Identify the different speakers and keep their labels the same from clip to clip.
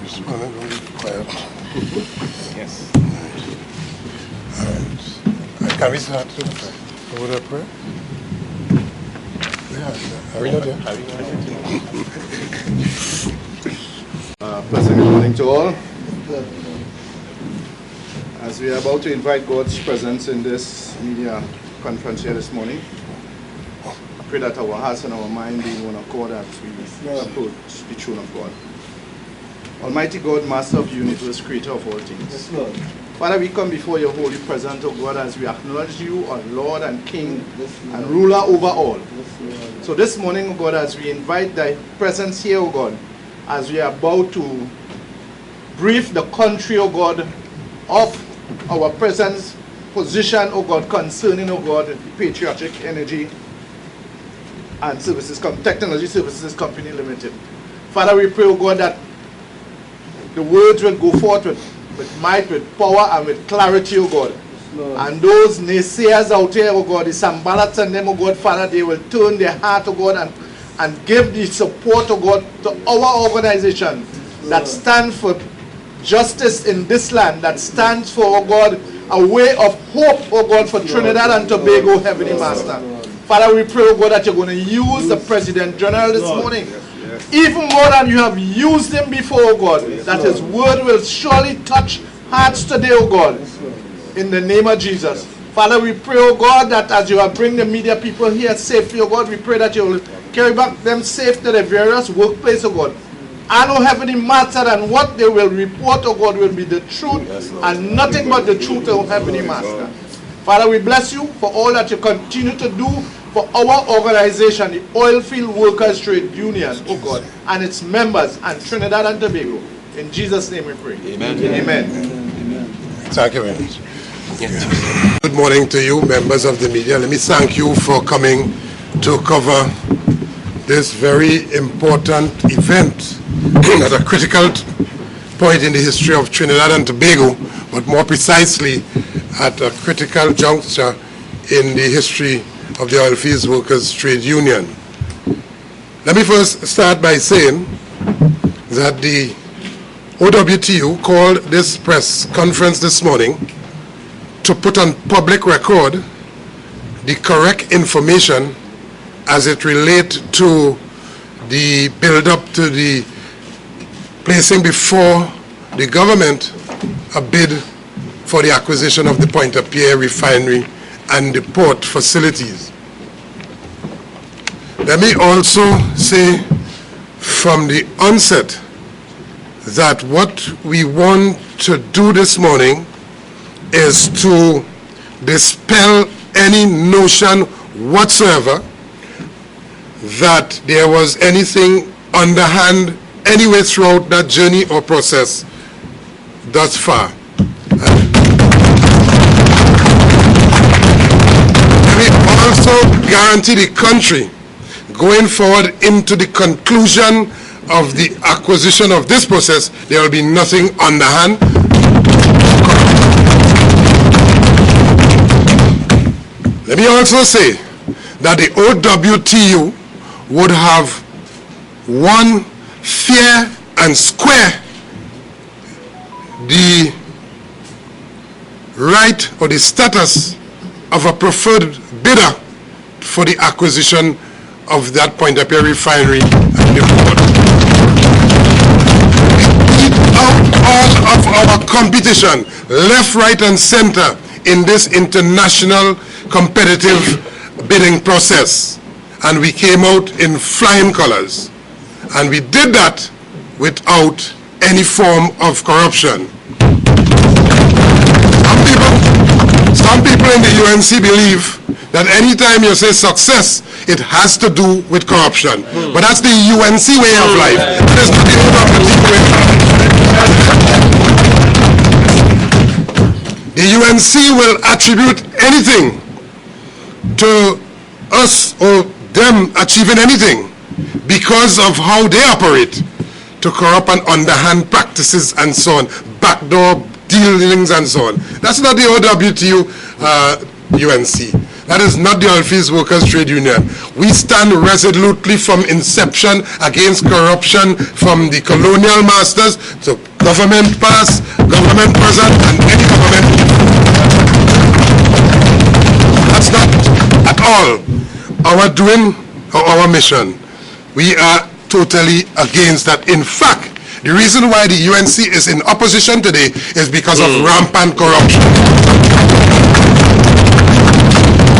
Speaker 1: Just want to be quiet.
Speaker 2: Yes.
Speaker 1: All right. Can we start over the prayer? Yeah. Are we not there?
Speaker 3: Pleasant good morning to all. As we are about to invite God's presence in this media conference here this morning, I pray that our hearts and our mind be in one accord as we approach the throne of God. Almighty God, Master of the universe, Creator of all things.
Speaker 4: Yes, Lord.
Speaker 3: Father, we come before your holy presence, O God, as we acknowledge you, our Lord and King and ruler over all. So this morning, O God, as we invite thy presence here, O God, as we are about to brief the country, O God, of our present position, O God, concerning, O God, the Patriotic Energy and Services, Technology Services Company Limited. Father, we pray, O God, that the words will go forth with might, with power, and with clarity, O God. And those naysayers out there, O God, the Sambalats and them, O God, Father, they will turn their heart, O God, and give the support, O God, to our organization that stands for justice in this land, that stands for, O God, a way of hope, O God, for Trinidad and Tobago, Heavenly Master. Father, we pray, O God, that you're going to use the President General this morning, even more than you have used him before, O God, that his word will surely touch hearts today, O God, in the name of Jesus. Father, we pray, O God, that as you have bring the media people here safely, O God, we pray that you will carry back them safe to the various workplaces, O God. And, O Heavenly Master, and what they will report, O God, will be the truth and nothing but the truth, O Heavenly Master. Father, we bless you for all that you continue to do for our organization, the Oilfield Workers Trade Union, oh God, and its members, and Trinidad and Tobago. In Jesus' name we pray. Amen. Amen.
Speaker 1: Amen. Thank you very much. Yes. Good morning to you, members of the media. Let me thank you for coming to cover this very important event at a critical point in the history of Trinidad and Tobago, but more precisely at a critical juncture in the history of the Oilfields Workers Trade Union. Let me first start by saying that the OWTU called this press conference this morning to put on public record the correct information as it relates to the build-up to the placing before the government a bid for the acquisition of the Point-a-Pierre Refinery and the port facilities. Let me also say from the onset that what we want to do this morning is to dispel any notion whatsoever that there was anything underhand anyway throughout that journey or process thus far. We also guarantee the country going forward into the conclusion of the acquisition of this process, there will be nothing underhand. Let me also say that the OWTU would have won fair and square the right or the status of a preferred bidder for the acquisition of that Point-a-Pierre Refinery and the port. We beat out all of our competition, left, right, and center in this international competitive bidding process. And we came out in flying colors. And we did that without any form of corruption. Some people in the UNC believe that anytime you say success, it has to do with corruption. But that's the UNC way of life. That is not the OWTU way of life. The UNC will attribute anything to us or them achieving anything because of how they operate to corrupt and underhand practices and so on, backdoor dealings and so on. That's not the OWTU UNC. That is not the Oilfields Workers Trade Union. We stand resolutely from inception against corruption from the colonial masters to government past, government present, and any government. That's not at all our doing or our mission. We are totally against that. In fact, the reason why the UNC is in opposition today is because of rampant corruption.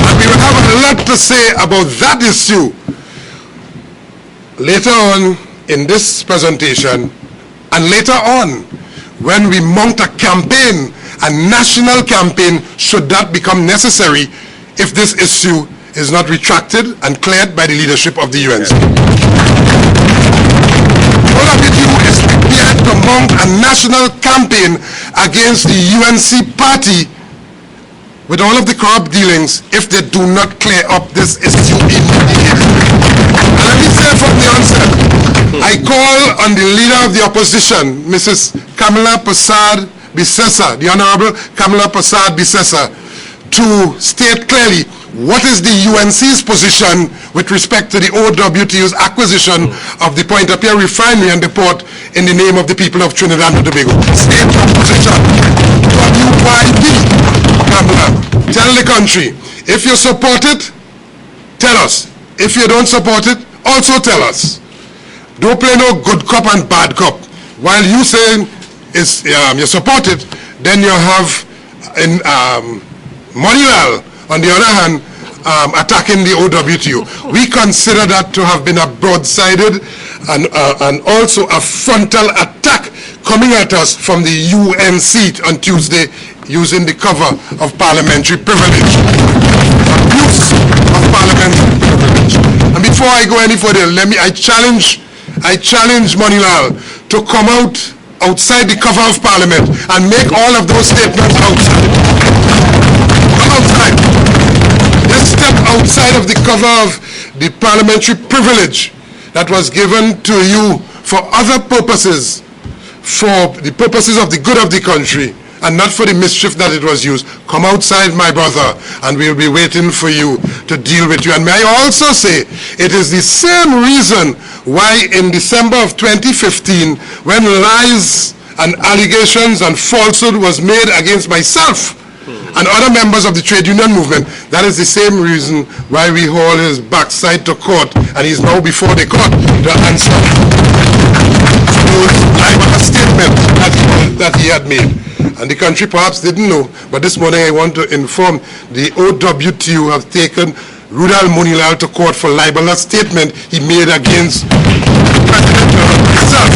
Speaker 1: And we will have a lot to say about that issue later on in this presentation, and later on when we mount a campaign, a national campaign, should that become necessary if this issue is not retracted and cleared by the leadership of the UNC. OWTU is prepared to mount a national campaign against the UNC party with all of the corrupt dealings if they do not clear up this issue immediately. And let me say from the onset, I call on the leader of the opposition, Mrs. Kamala Prasad Bisesa, the Honorable Kamala Prasad Bisesa, to state clearly what is the UNC's position with respect to the OWTU's acquisition of the Point-A-Pierre Refinery and the port in the name of the people of Trinidad and Tobago. State your position. WYD, Kamala, tell the country, if you support it, tell us. If you don't support it, also tell us. Don't play no good cop and bad cop. While you say you support it, then you have in Monilal, on the other hand, attacking the OWTU. We consider that to have been a broad-sided and also a frontal attack coming at us from the UNC on Tuesday using the cover of parliamentary privilege. Abuse of parliamentary privilege. And before I go any further, I challenge Monilal to come outside the cover of Parliament and make all of those statements outside. Come outside. Let's step outside of the cover of the parliamentary privilege that was given to you for other purposes, for the purposes of the good of the country, and not for the mischief that it was used. Come outside, my brother, and we'll be waiting for you to deal with you. And may I also say, it is the same reason why in December of 2015, when lies and allegations and falsehood was made against myself and other members of the trade union movement, that is the same reason why we haul his backside to court, and he's now before the court to answer a statement that he had made. And the country perhaps didn't know, but this morning I want to inform the OWTU have taken Rudal Monilal to court for libelous statement he made against President himself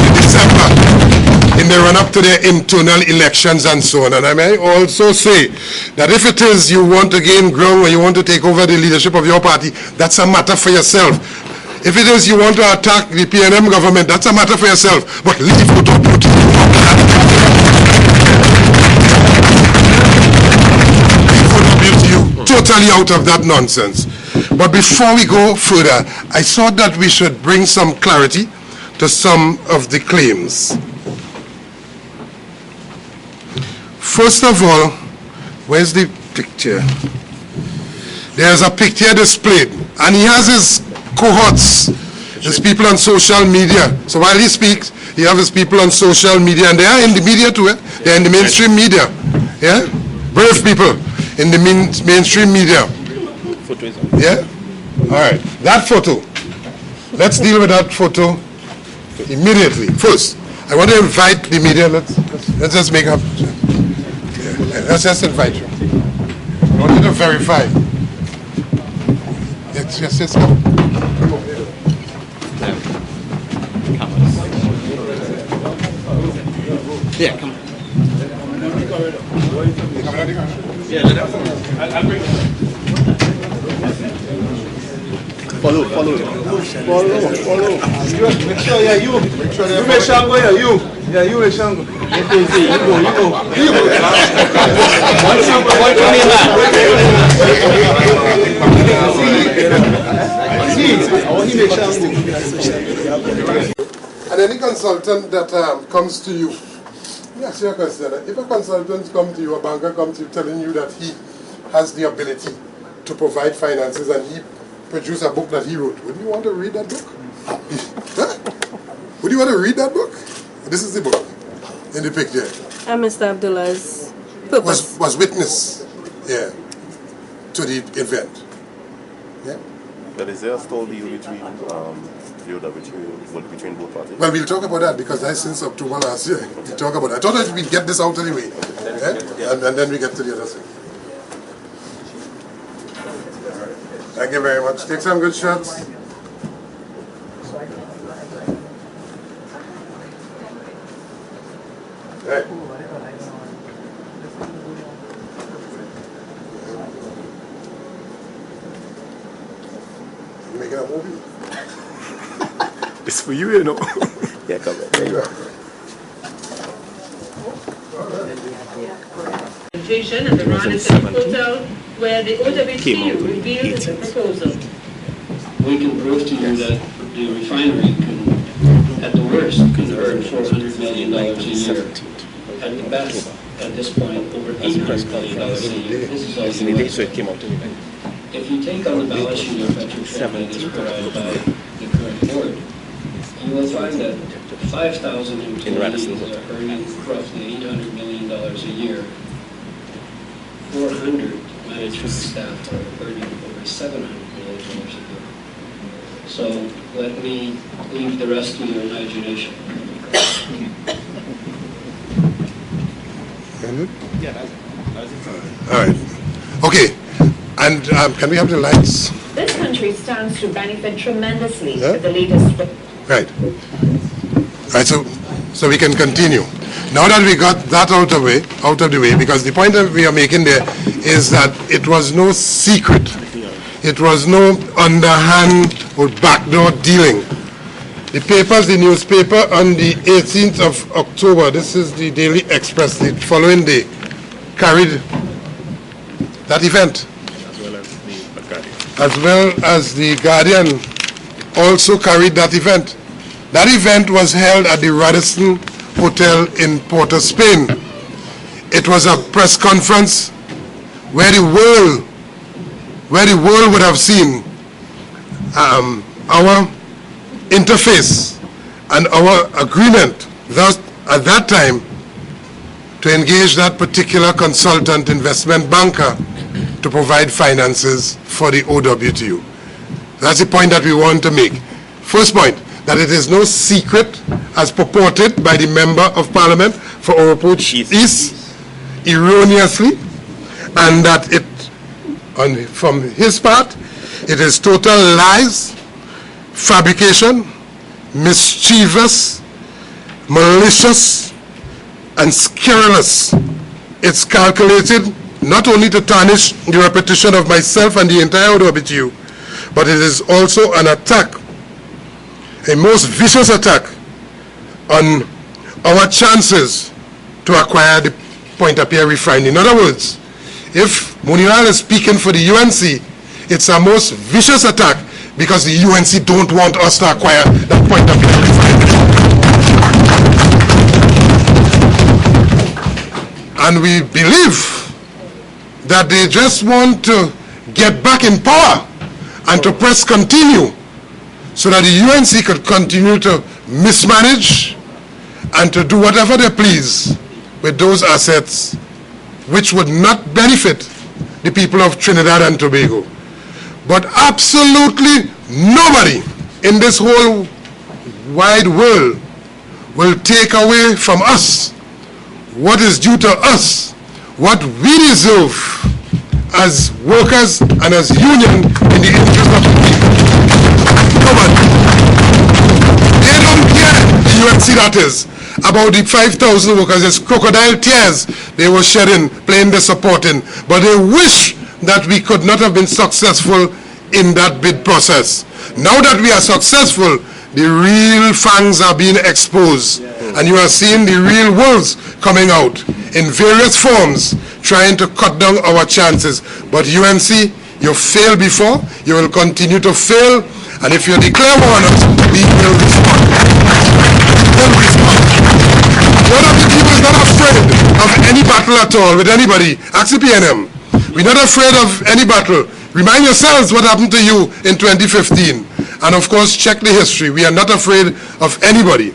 Speaker 1: in December in the run-up to their internal elections and so on. And I may also say that if it is you want to gain ground or you want to take over the leadership of your party, that's a matter for yourself. If it is you want to attack the PNM government, that's a matter for yourself. But leave OWTU. Totally out of that nonsense. But before we go further, I thought that we should bring some clarity to some of the claims. First of all, where's the picture? There's a picture displayed, and he has his cohorts, his people on social media. So while he speaks, he has his people on social media, and they are in the media too. They're in the mainstream media. Yeah? Brave people in the mainstream media. Yeah? All right. That photo. Let's deal with that photo immediately. First, I want to invite the media. Let's just make up. Yeah. Let's just invite you. I want you to verify. Let's come.
Speaker 2: Yeah, come on. Yeah, I'll bring it.
Speaker 3: Follow. Make sure you. You make Shango, yeah, you. Yeah, you make Shango. You go.
Speaker 1: And any consultant that comes to you, let me ask you a question. If a consultant comes to you, a banker comes to you telling you that he has the ability to provide finances, and he produced a book that he wrote. Would you want to read that book? Huh? Would you want to read that book? This is the book in the picture.
Speaker 4: And Mr. Abdullah's purpose
Speaker 1: was witness, yeah, to the event. Yeah.
Speaker 5: But is there a stall deal between the OWTU, between both parties?
Speaker 1: Well, we'll talk about that because since October last year, we'll talk about that. I thought that we'd get this out anyway, yeah? And then we get to the other thing. Thank you very much. Take some good shots. Hey. You making a movie?
Speaker 5: It's for you, you know. Yeah, come on. There you go.
Speaker 6: And the Refinery Hotel, where the OWTU revealed the proposal.
Speaker 2: We can prove to you that the refinery can, at the worst, can earn $400 million a year. At the best, at this point, over $800 million a year. This is all US.
Speaker 5: So it came out anyway.
Speaker 2: If you take on the balance sheet of Petrochem that is provided by the current board, you will find that 5,000 employees are earning roughly $800 million a year. 400 management staff are earning over $700 million a year. So let me leave the rest to your imagination.
Speaker 1: All right. Okay. And can we have the lights?
Speaker 7: This country stands to benefit tremendously with the latest.
Speaker 1: Right. Right. So we can continue. Now that we got that out of the way, because the point that we are making there is that it was no secret. It was no underhand or backdoor dealing. The papers, the newspaper on the 18th of October, this is the Daily Express, the following day, carried that event. As well as the Guardian also carried that event. That event was held at the Radisson Hotel in Port of Spain. It was a press conference where the world would have seen our interface and our agreement, thus at that time, to engage that particular consultant investment banker to provide finances for the OWTU. That's the point that we want to make. First point, that it is no secret, as purported by the Member of Parliament for Oropouche East, erroneously, and that it, from his part, it is total lies, fabrication, mischievous, malicious, and scurrilous. It's calculated not only to tarnish the reputation of myself and the entire OWTU, but it is also an attack, a most vicious attack on our chances to acquire the Pointe-à-Pierre refinery. In other words, if Muniral is speaking for the UNC, it's a most vicious attack because the UNC don't want us to acquire that Pointe-à-Pierre refinery. And we believe that they just want to get back in power and to press continue so that the UNC could continue to mismanage and to do whatever they please with those assets which would not benefit the people of Trinidad and Tobago. But absolutely nobody in this whole wide world will take away from us what is due to us, what we deserve as workers and as union in the interest of the people. Nobody. They don't care, the UNC that is, about the 5,000 workers. It's crocodile tears they were shedding, playing the supporting. But they wish that we could not have been successful in that bid process. Now that we are successful, the real fangs are being exposed. And you are seeing the real wolves coming out in various forms, trying to cut down our chances. But UNC, you failed before, you will continue to fail, and if you declare war on us, we will respond. We will respond. One of the people is not afraid of any battle at all with anybody. Ask the PNM. We're not afraid of any battle. Remind yourselves what happened to you in 2015. And of course, check the history. We are not afraid of anybody.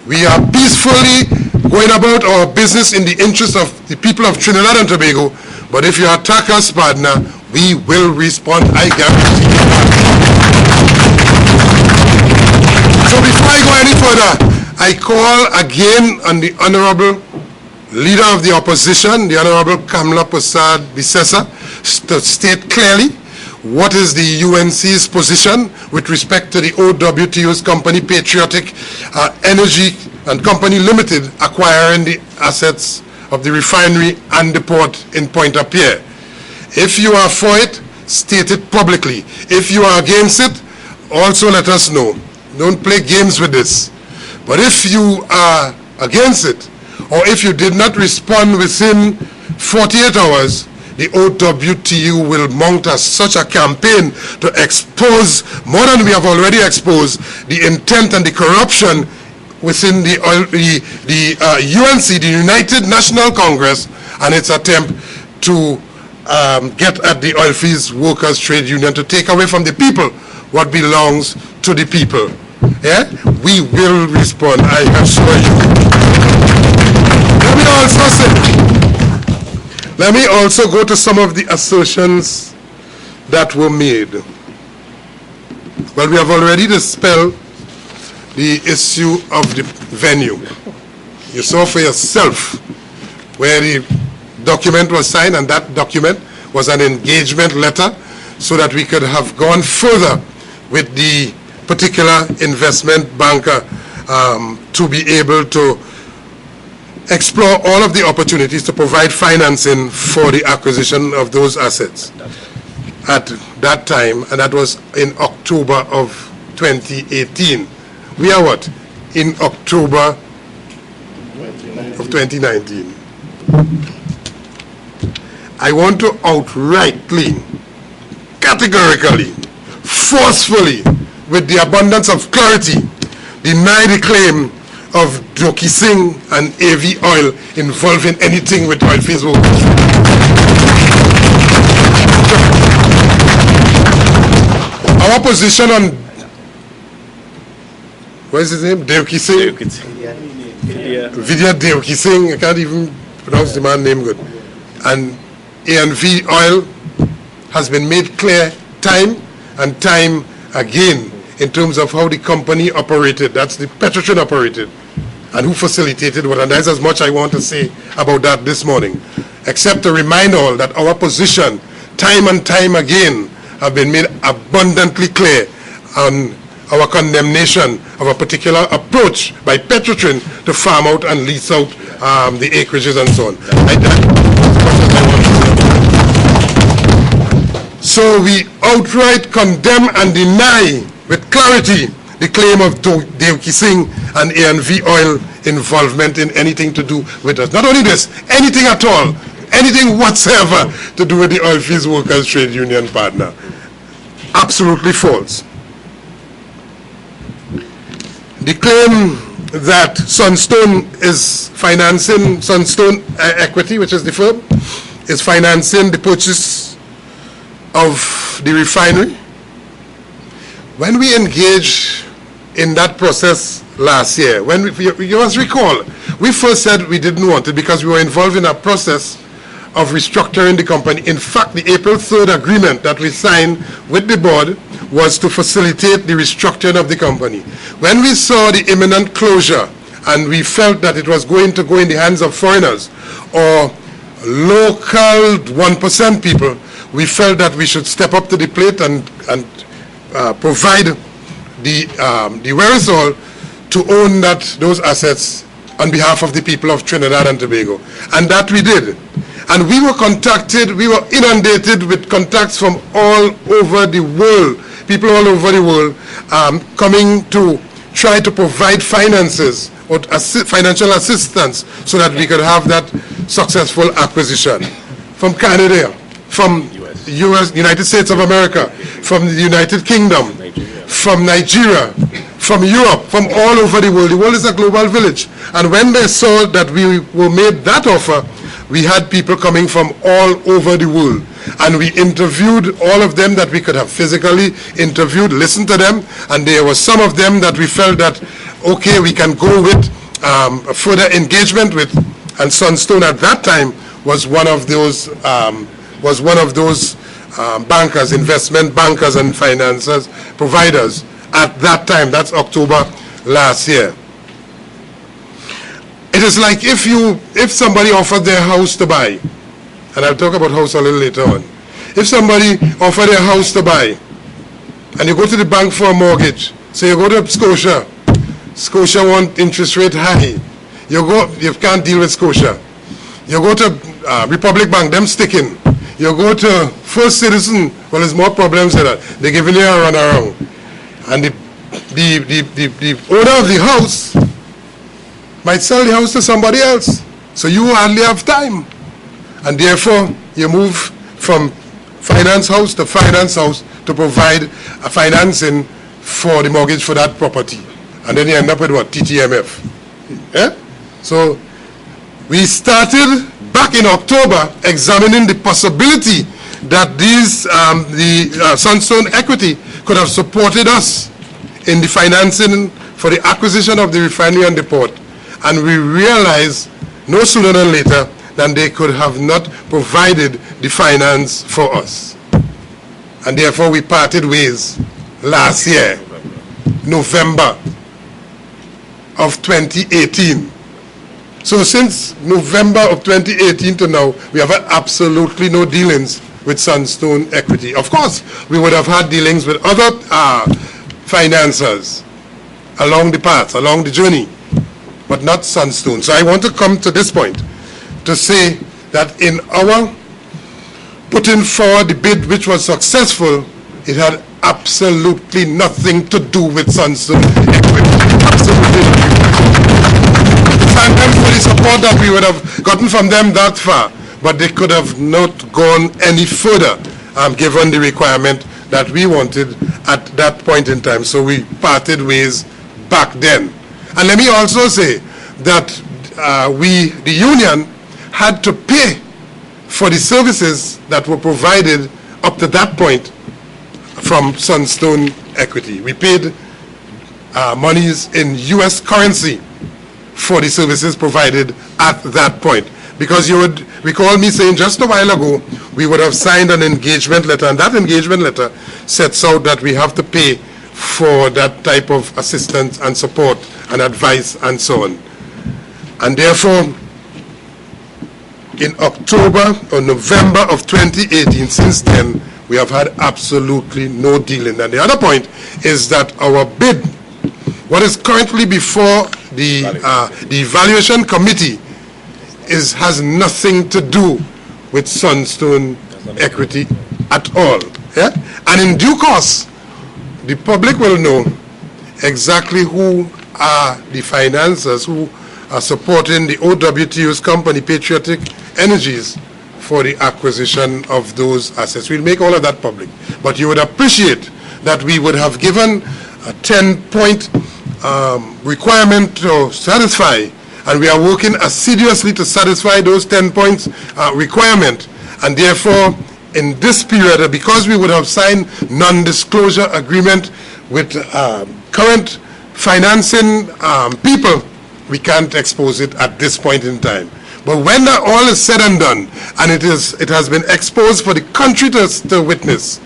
Speaker 1: We are peacefully going about our business in the interest of the people of Trinidad and Tobago. But if you attack us, partner, we will respond, I guarantee you. So before I go any further, I call again on the Honorable Leader of the Opposition, the Honorable Kamla Prasad Bisesa, to state clearly what is the UNC's position with respect to the OWTU's company Patriotic Energy and Company Limited acquiring the assets of the refinery and the port in Pointe-à-Pierre. If you are for it, state it publicly. If you are against it, also let us know. Don't play games with this. But if you are against it, or if you did not respond within 48 hours, the OWTU will mount such a campaign to expose, more than we have already exposed, the intent and the corruption within the UNC, the United National Congress, and its attempt to get at the Oilfields Workers Trade Union to take away from the people what belongs to the people. Yeah? We will respond, I assure you. Let me also go to some of the assertions that were made. Well, we have already dispelled the issue of the venue. You saw for yourself where the document was signed, and that document was an engagement letter so that we could have gone further with the particular investment banker to be able to explore all of the opportunities to provide financing for the acquisition of those assets at that time, and that was in October of 2018. We are what? In October of 2019. I want to outrightly, categorically, forcefully, with the abundance of clarity, deny the claim of Doki Singh and AV Oil involving anything with Oilfields Workers. Our position on, what is his name? Doki Singh? Vidya Doki Singh, I can't even pronounce the man's name good. And ANV Oil has been made clear time and time again in terms of how the company operated. That's the Petrotrin operated, and who facilitated what. And that's as much I want to say about that this morning, except to remind all that our position, time and time again, have been made abundantly clear on our condemnation of a particular approach by Petrotrin to farm out and lease out the acreages and so on. So we outright condemn and deny with clarity the claim of Doki Singh and ANV Oil involvement in anything to do with us. Not only this, anything at all, anything whatsoever to do with the Oilfields Workers Trade Union, partner. Absolutely false. The claim that Sunstone is financing, Sunstone Equity, which is the firm, is financing the purchase of the refinery. When we engaged in that process last year, when you must recall, we first said we didn't want it because we were involved in a process of restructuring the company. In fact, the April 3rd agreement that we signed with the board was to facilitate the restructuring of the company. When we saw the imminent closure and we felt that it was going to go in the hands of foreigners or local 1% people, we felt that we should step up to the plate and provide the wherewithal to own those assets on behalf of the people of Trinidad and Tobago. And that we did. And we were contacted, we were inundated with contacts from all over the world, people all over the world coming to try to provide finances or financial assistance so that we could have that successful acquisition. From Canada, from United States of America, from the United Kingdom, from Nigeria, from Europe, from all over the world. The world is a global village. And when they saw that we were made that offer, we had people coming from all over the world. And we interviewed all of them that we could have physically interviewed, listened to them, and there were some of them that we felt that, okay, we can go with further engagement with, and Sunstone at that time was one of those bankers, investment bankers and financiers, providers at that time. That's October last year. It is like if somebody offered their house to buy, and I'll talk about house a little later on. If somebody offered their house to buy, and you go to the bank for a mortgage, so you go to Scotia want interest rate high. You can't deal with Scotia. You go to Republic Bank, them sticking. You go to First Citizen, well, there's more problems with that. They're giving you a run around. And the owner of the house might sell the house to somebody else. So you hardly have time. And therefore, you move from finance house to provide a financing for the mortgage for that property. And then you end up with what? TTMF. Yeah? So we started back in October examining the possibility that the Sunstone Equity could have supported us in the financing for the acquisition of the refinery and the port. And we realized no sooner than later than they could have not provided the finance for us. And therefore we parted ways last year, November of 2018. So since November of 2018 to now, we have had absolutely no dealings with Sunstone Equity. Of course, we would have had dealings with other financiers along the path, along the journey, but not Sunstone. So I want to come to this point to say that in our putting forward the bid, which was successful, it had absolutely nothing to do with Sunstone Equity. Absolutely nothing. Thank them for the support that we would have gotten from them that far, but they could have not gone any further given the requirement that we wanted at that point in time. So we parted ways back then. And let me also say that the union, had to pay for the services that were provided up to that point from Sunstone Equity. We paid monies in US currency for the services provided at that point. Because you would recall me saying just a while ago, we would have signed an engagement letter, and that engagement letter sets out that we have to pay for that type of assistance and support and advice and so on. And therefore, in October or November of 2018, since then, we have had absolutely no dealing. And the other point is that our bid, what is currently before the evaluation committee, has nothing to do with Sunstone Equity at all. Yeah? And in due course, the public will know exactly who are the financiers who are supporting the OWTU's company, Patriotic Energies, for the acquisition of those assets. We'll make all of that public. But you would appreciate that we would have given a 10-point requirement to satisfy, and we are working assiduously to satisfy those 10 points requirement. And therefore, in this period, because we would have signed non-disclosure agreement with current financing people, we can't expose it at this point in time. But when that all is said and done, and it has been exposed for the country to witness,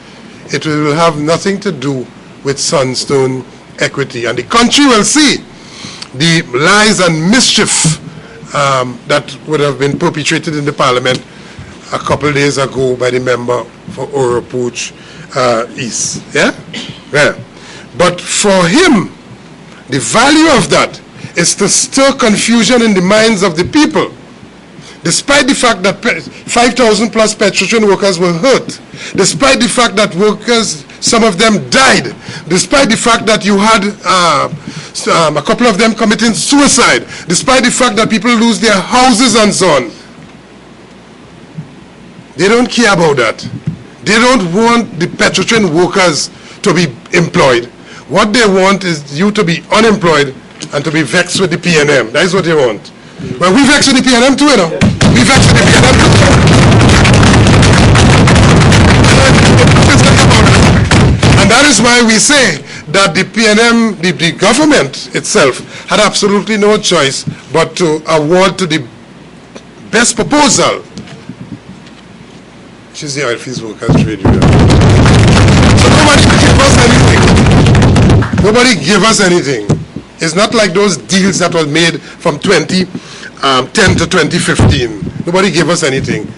Speaker 1: it will have nothing to do with Sunstone Equity. And the country will see the lies and mischief that would have been perpetrated in the parliament a couple of days ago by the member for Oropouche East. Yeah? Yeah. But for him, the value of that is to stir confusion in the minds of the people. Despite the fact that 5,000 plus petrolstation workers were hurt, despite the fact that workers, some of them died, despite the fact that you had a couple of them committing suicide, despite the fact that people lose their houses and so on, they don't care about that. They don't want the petrolstation workers to be employed. What they want is you to be unemployed and to be vexed with the PNM. That is what they want. Well, we vex with the PNM too, you know. We've actually begun to. And that is why we say that the PNM, the government itself, had absolutely no choice but to award to the best proposal, which is the Oilfields Workers Trade Union. So nobody gave us anything. Nobody gave us anything. It's not like those deals that were made from 2010 to 2015. Nobody gave us anything.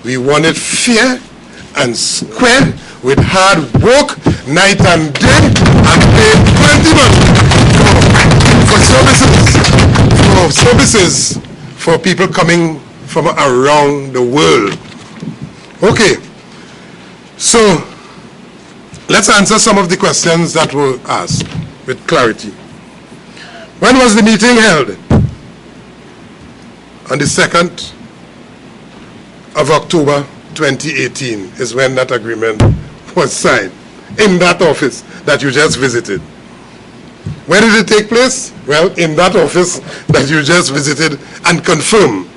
Speaker 1: We wanted fair and square with hard work, night and day, and paid plenty money for services for people coming from around the world. Okay, so let's answer some of the questions that were asked with clarity. When was the meeting held? On the 2nd of October 2018 is when that agreement was signed in that office that you just visited. Where did it take place? Well, in that office that you just visited and confirmed.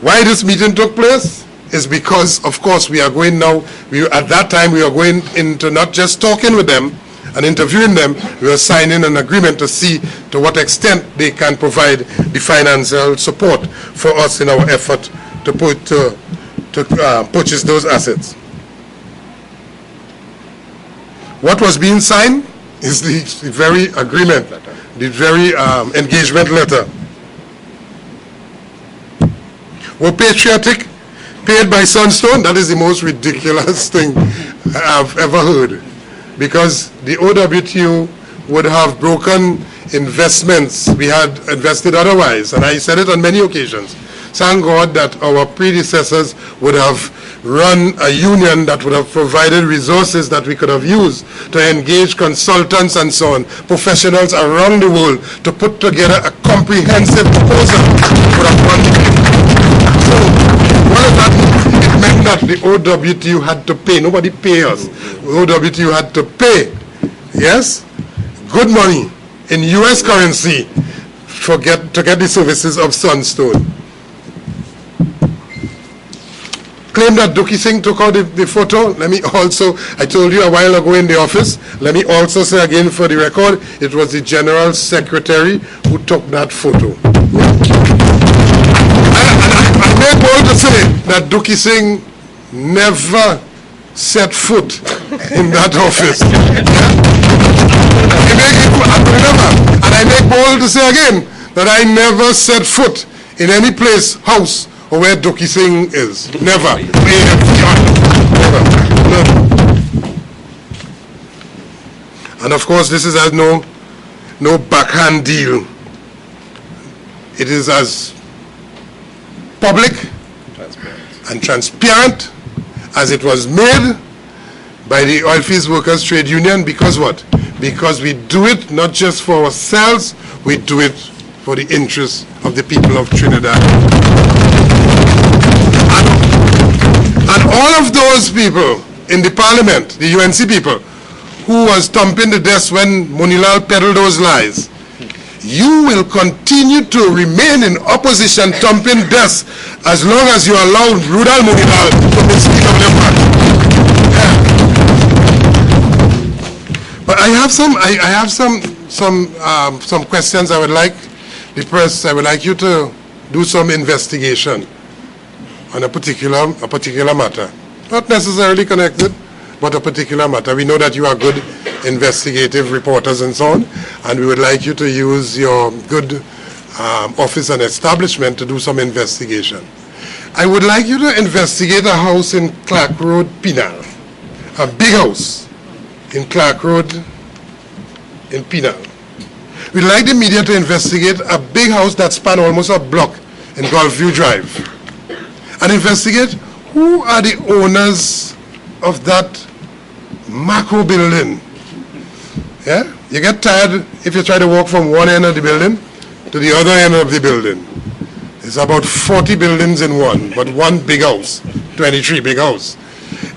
Speaker 1: Why this meeting took place is because, of course, we are going now, at that time we are going into not just talking with them and interviewing them, we are signing an agreement to see to what extent they can provide the financial support for us in our effort to purchase those assets. What was being signed is the very agreement, the very engagement letter. We're patriotic, paid by Sunstone. That is the most ridiculous thing I've ever heard. Because the OWTU would have broken investments we had invested otherwise. And I said it on many occasions. Thank God that our predecessors would have run a union that would have provided resources that we could have used to engage consultants and so on, professionals around the world, to put together a comprehensive proposal for a funding. So what does that mean? It meant that the OWTU had to pay. Nobody pay us. The OWTU had to pay, yes, good money in US currency to get the services of Sunstone. Claim that Duki Singh took out the photo. Let me also, I told you a while ago in the office, let me also say again for the record, it was the General Secretary who took that photo. I may bold to say that Duki Singh never set foot in that office. And I make bold to say again that I never set foot in any place, house, or where Duki Singh is. Never. Never. And of course, this is as no backhand deal. It is as public and transparent as it was made by the Oilfields Workers Trade Union. Because what? Because we do it not just for ourselves, we do it for the interests of the people of Trinidad. And all of those people in the parliament, the UNC people, who was thumping the desk when Munilal peddled those lies, you will continue to remain in opposition thumping desks as long as you allow Rudal Munilal to be Speaker of the Party. But I have some questions I would like the press, I would like you to do some investigation on a particular matter. Not necessarily connected, but a particular matter. We know that you are good investigative reporters and so on, and we would like you to use your good office and establishment to do some investigation. I would like you to investigate a house in Clark Road, Penal. A big house in Clark Road in Penal. We'd like the media to investigate a big house that spans almost a block in Gulfview Drive. And investigate who are the owners of that macro building. Yeah? You get tired if you try to walk from one end of the building to the other end of the building. It's about 40 buildings in one, but one big house, 23 big house.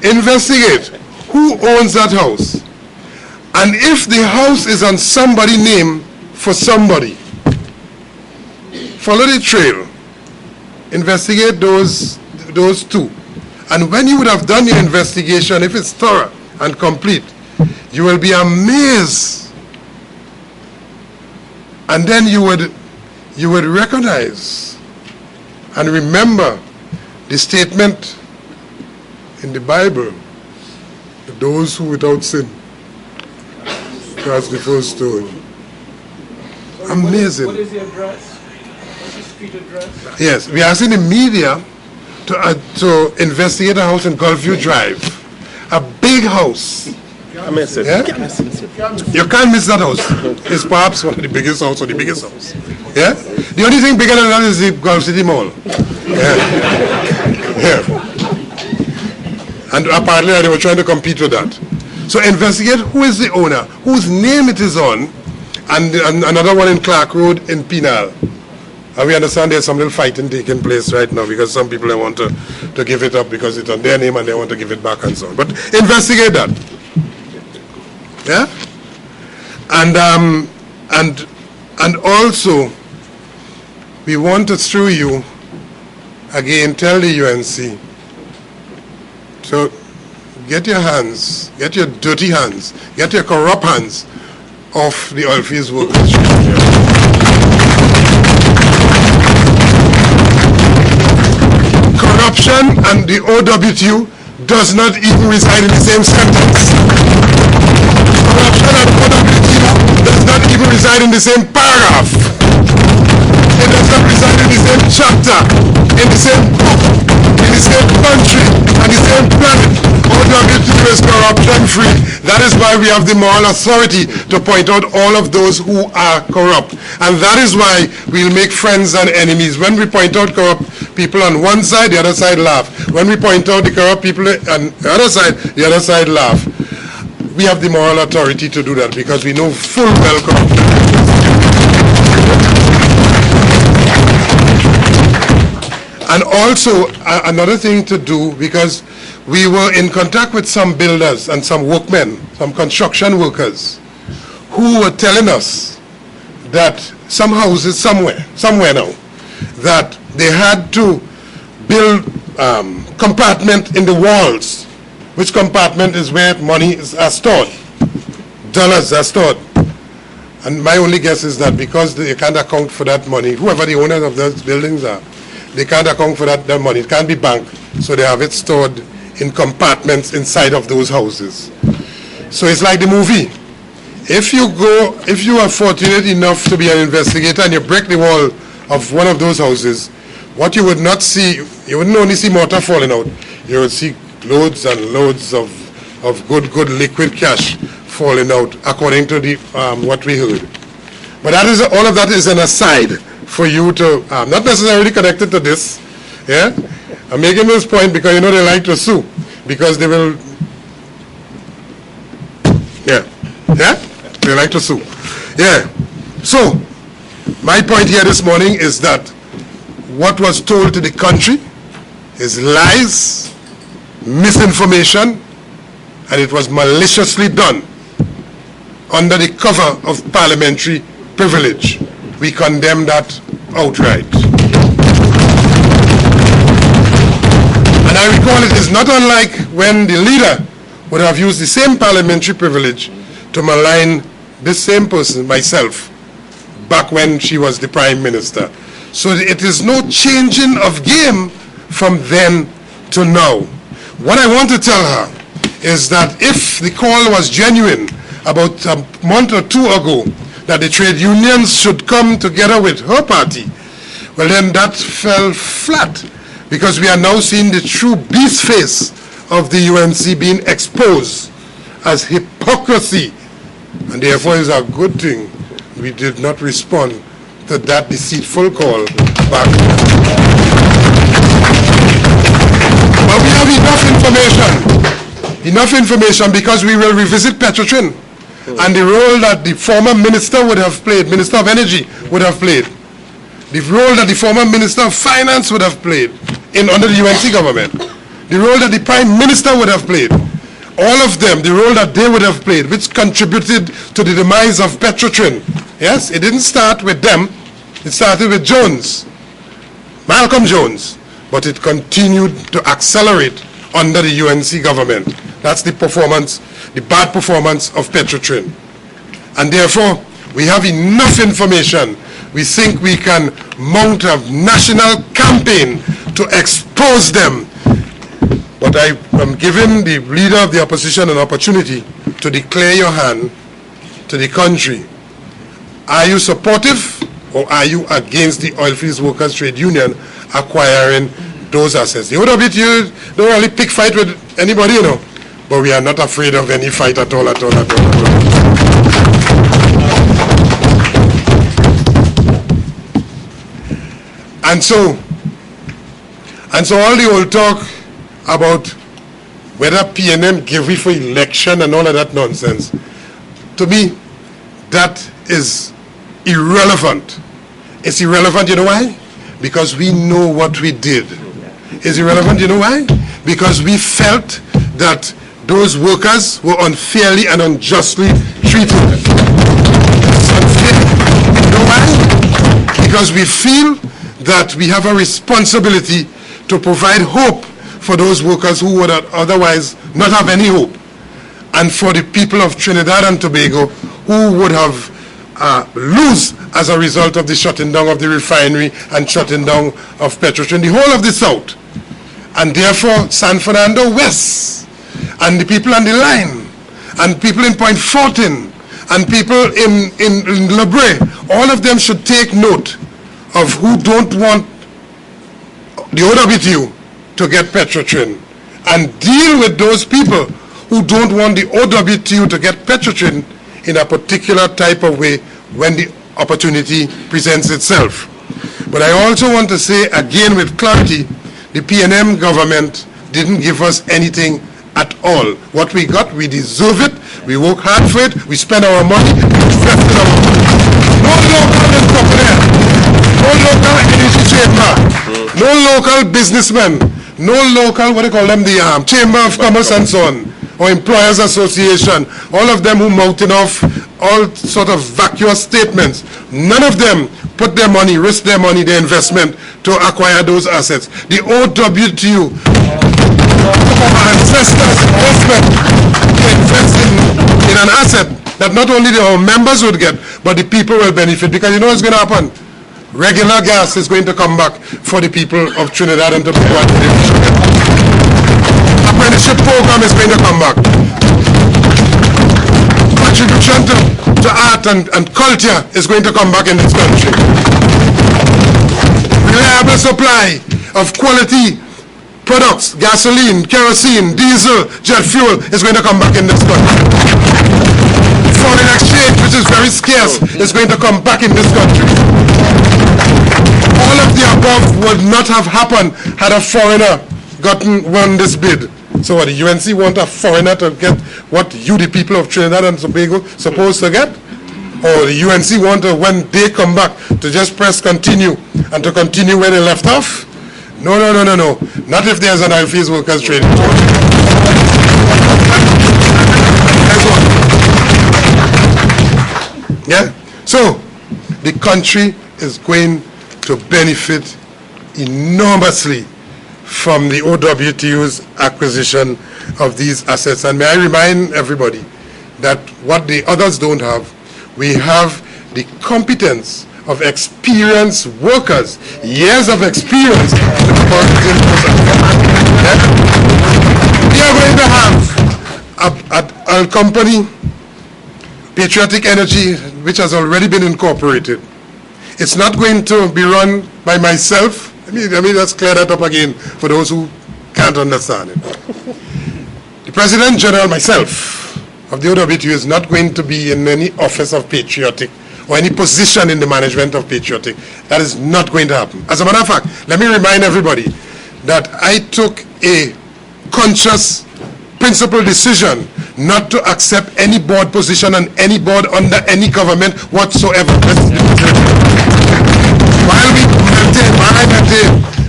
Speaker 1: Investigate who owns that house. And if the house is on somebody's name for somebody, follow the trail investigate those two. And when you would have done your investigation, if it's thorough and complete, you will be amazed. And then you would recognize and remember the statement in the Bible, those who without sin cast the first stone. Amazing.
Speaker 3: What is the address? What's the street address?
Speaker 1: Yes, we are asking the media to investigate a house in Gulfview Drive, a big house.
Speaker 5: I miss it.
Speaker 1: Yeah? You can't miss that house. It's perhaps one of the biggest house or the biggest house. Yeah? The only thing bigger than that is the Gulf City Mall. Yeah. Yeah. And apparently they were trying to compete with that. So investigate who is the owner, whose name it is on, and another one in Clark Road in Penal. And we understand there's some little fighting taking place right now because some people want to give it up because it's on their name and they want to give it back and so on. But investigate that. Yeah? And also, we want to, through you, again, tell the UNC, so get your hands, get your dirty hands, get your corrupt hands off the oilfields workers. Corruption and the OWTU does not even reside in the same sentence. Corruption and OWTU does not even reside in the same paragraph. It does not reside in the same chapter, in the same book, in the same country, and the same planet. OWTU is corruption free. That is why we have the moral authority to point out all of those who are corrupt. And that is why we'll make friends and enemies. When we point out corrupt people on one side, the other side laugh. When we point out the corrupt people on the other side laugh. We have the moral authority to do that because we know full well corruption. And also, another thing to do, because we were in contact with some builders and some workmen, some construction workers, who were telling us that some houses somewhere now, that they had to build compartment in the walls, which compartment is where money is stored, dollars are stored. And my only guess is that because they can't account for that money, whoever the owners of those buildings are, they can't account for that money. It can't be banked, so they have it stored in compartments inside of those houses. So it's like the movie. If you are fortunate enough to be an investigator and you break the wall of one of those houses, what you would not see, you wouldn't only see mortar falling out, you would see loads and loads of good liquid cash falling out, according to the what we heard. But that is all of that is an aside for you to not necessarily connected to this. Yeah, I'm making this point because they like to sue because they will. Yeah, they like to sue. Yeah. So my point here this morning is that what was told to the country is lies, misinformation, and it was maliciously done under the cover of parliamentary privilege. We condemn that outright. And I recall it is not unlike when the leader would have used the same parliamentary privilege to malign this same person, myself, back when she was the Prime Minister. So it is no changing of game from then to now. What I want to tell her is that if the call was genuine about a month or two ago, that the trade unions should come together with her party, well then that fell flat, because we are now seeing the true beast face of the UNC being exposed as hypocrisy, and therefore it's a good thing we did not respond to that deceitful call back. But we have enough information because we will revisit Petrotrin and the role that the former minister would have played, Minister of Energy would have played, the role that the former Minister of Finance would have played under the UNC government, the role that the Prime Minister would have played, all of them, the role that they would have played, which contributed to the demise of Petrotrin. Yes, it didn't start with them, it started with Jones. Malcolm Jones, but it continued to accelerate under the UNC government. That's the performance, the bad performance of Petrotrin. And therefore, we have enough information. We think we can mount a national campaign to expose them. But I am giving the leader of the opposition an opportunity to declare your hand to the country. Are you supportive or are you against the Oilfields Workers Trade Union acquiring those assets? The OWTU don't really pick fight with anybody, you know, but we are not afraid of any fight at all, at all, at all, at all. And so all the old talk about whether PNM give we for election and all of that nonsense, to me, that is irrelevant. It's irrelevant, you know why? Because we know what we did. It's irrelevant, you know why? Because we felt that those workers were unfairly and unjustly treated. It's unfair. You know why? Because we feel that we have a responsibility to provide hope for those workers who would otherwise not have any hope, and for the people of Trinidad and Tobago who would have lose as a result of the shutting down of the refinery and shutting down of Petrotrin, the whole of the South. And therefore, San Fernando West, and the people on the line, and people in Point Fortin, and people in Le Bray, all of them should take note of who don't want the OWTU to get Petrotrin, and deal with those people who don't want the OWTU to get Petrotrin in a particular type of way when the opportunity presents itself. But I also want to say again with clarity, the PNM government didn't give us anything at all. What we got, we deserve it, we work hard for it, we spend our money, we invest in our money. No local entrepreneur, no local energy chamber, no local businessman, no local, what do you call them, the Chamber of Commerce and so on, or Employers Association, all of them who mounted off all sort of vacuous statements. None of them put their money, risk their money, their investment to acquire those assets. The OWTU, our ancestors' investment, to invest in an asset that not only our members would get, but the people will benefit. Because you know what's going to happen? Regular gas is going to come back for the people of Trinidad and Tobago. Apprenticeship program is going to come back. Contribution to art and culture is going to come back in this country. Reliable supply of quality products, gasoline, kerosene, diesel, jet fuel is going to come back in this country. Foreign exchange, which is very scarce, is going to come back in this country. All of the above would not have happened had a foreigner won this bid. So what, the UNC want a foreigner to get what you, the people of Trinidad and Tobago, supposed to get? Or the UNC want to, when they come back, to just press continue and to continue where they left off? No, no, no, no, no. Not if there's an Oilfields Workers Trade Union. Yeah? So, the country is going to benefit enormously from the OWTU's acquisition of these assets. And may I remind everybody that what the others don't have, we have the competence of experienced workers, years of experience. We are going to have a company, Patriotic Energy, which has already been incorporated. It's not going to be run by myself. Let me just clear that up again for those who can't understand it. The President General, myself, of the OWTU is not going to be in any office of Patriotic or any position in the management of Patriotic. That is not going to happen. As a matter of fact, let me remind everybody that I took a conscious, principled decision not to accept any board position on any board under any government whatsoever. While we maintain,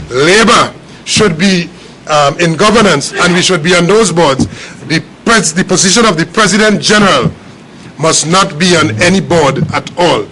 Speaker 1: labor should be in governance and we should be on those boards, the position of the President General must not be on any board at all.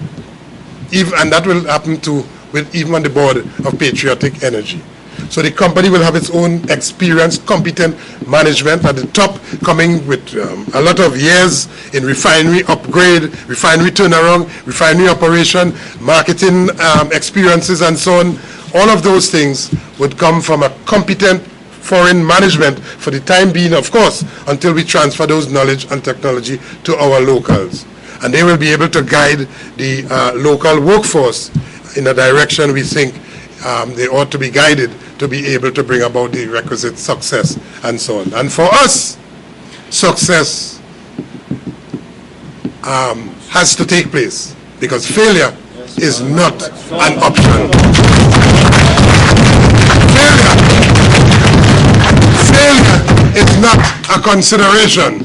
Speaker 1: And that will happen to with even on the board of Patriotic Energy. So the company will have its own experienced, competent management at the top, coming with a lot of years in refinery upgrade, refinery turnaround, refinery operation, marketing experiences and so on. All of those things would come from a competent foreign management for the time being, of course, until we transfer those knowledge and technology to our locals. And they will be able to guide the local workforce in a direction we think they ought to be guided to be able to bring about the requisite success and so on. And for us, success has to take place, because failure is not an option. Failure is not a consideration.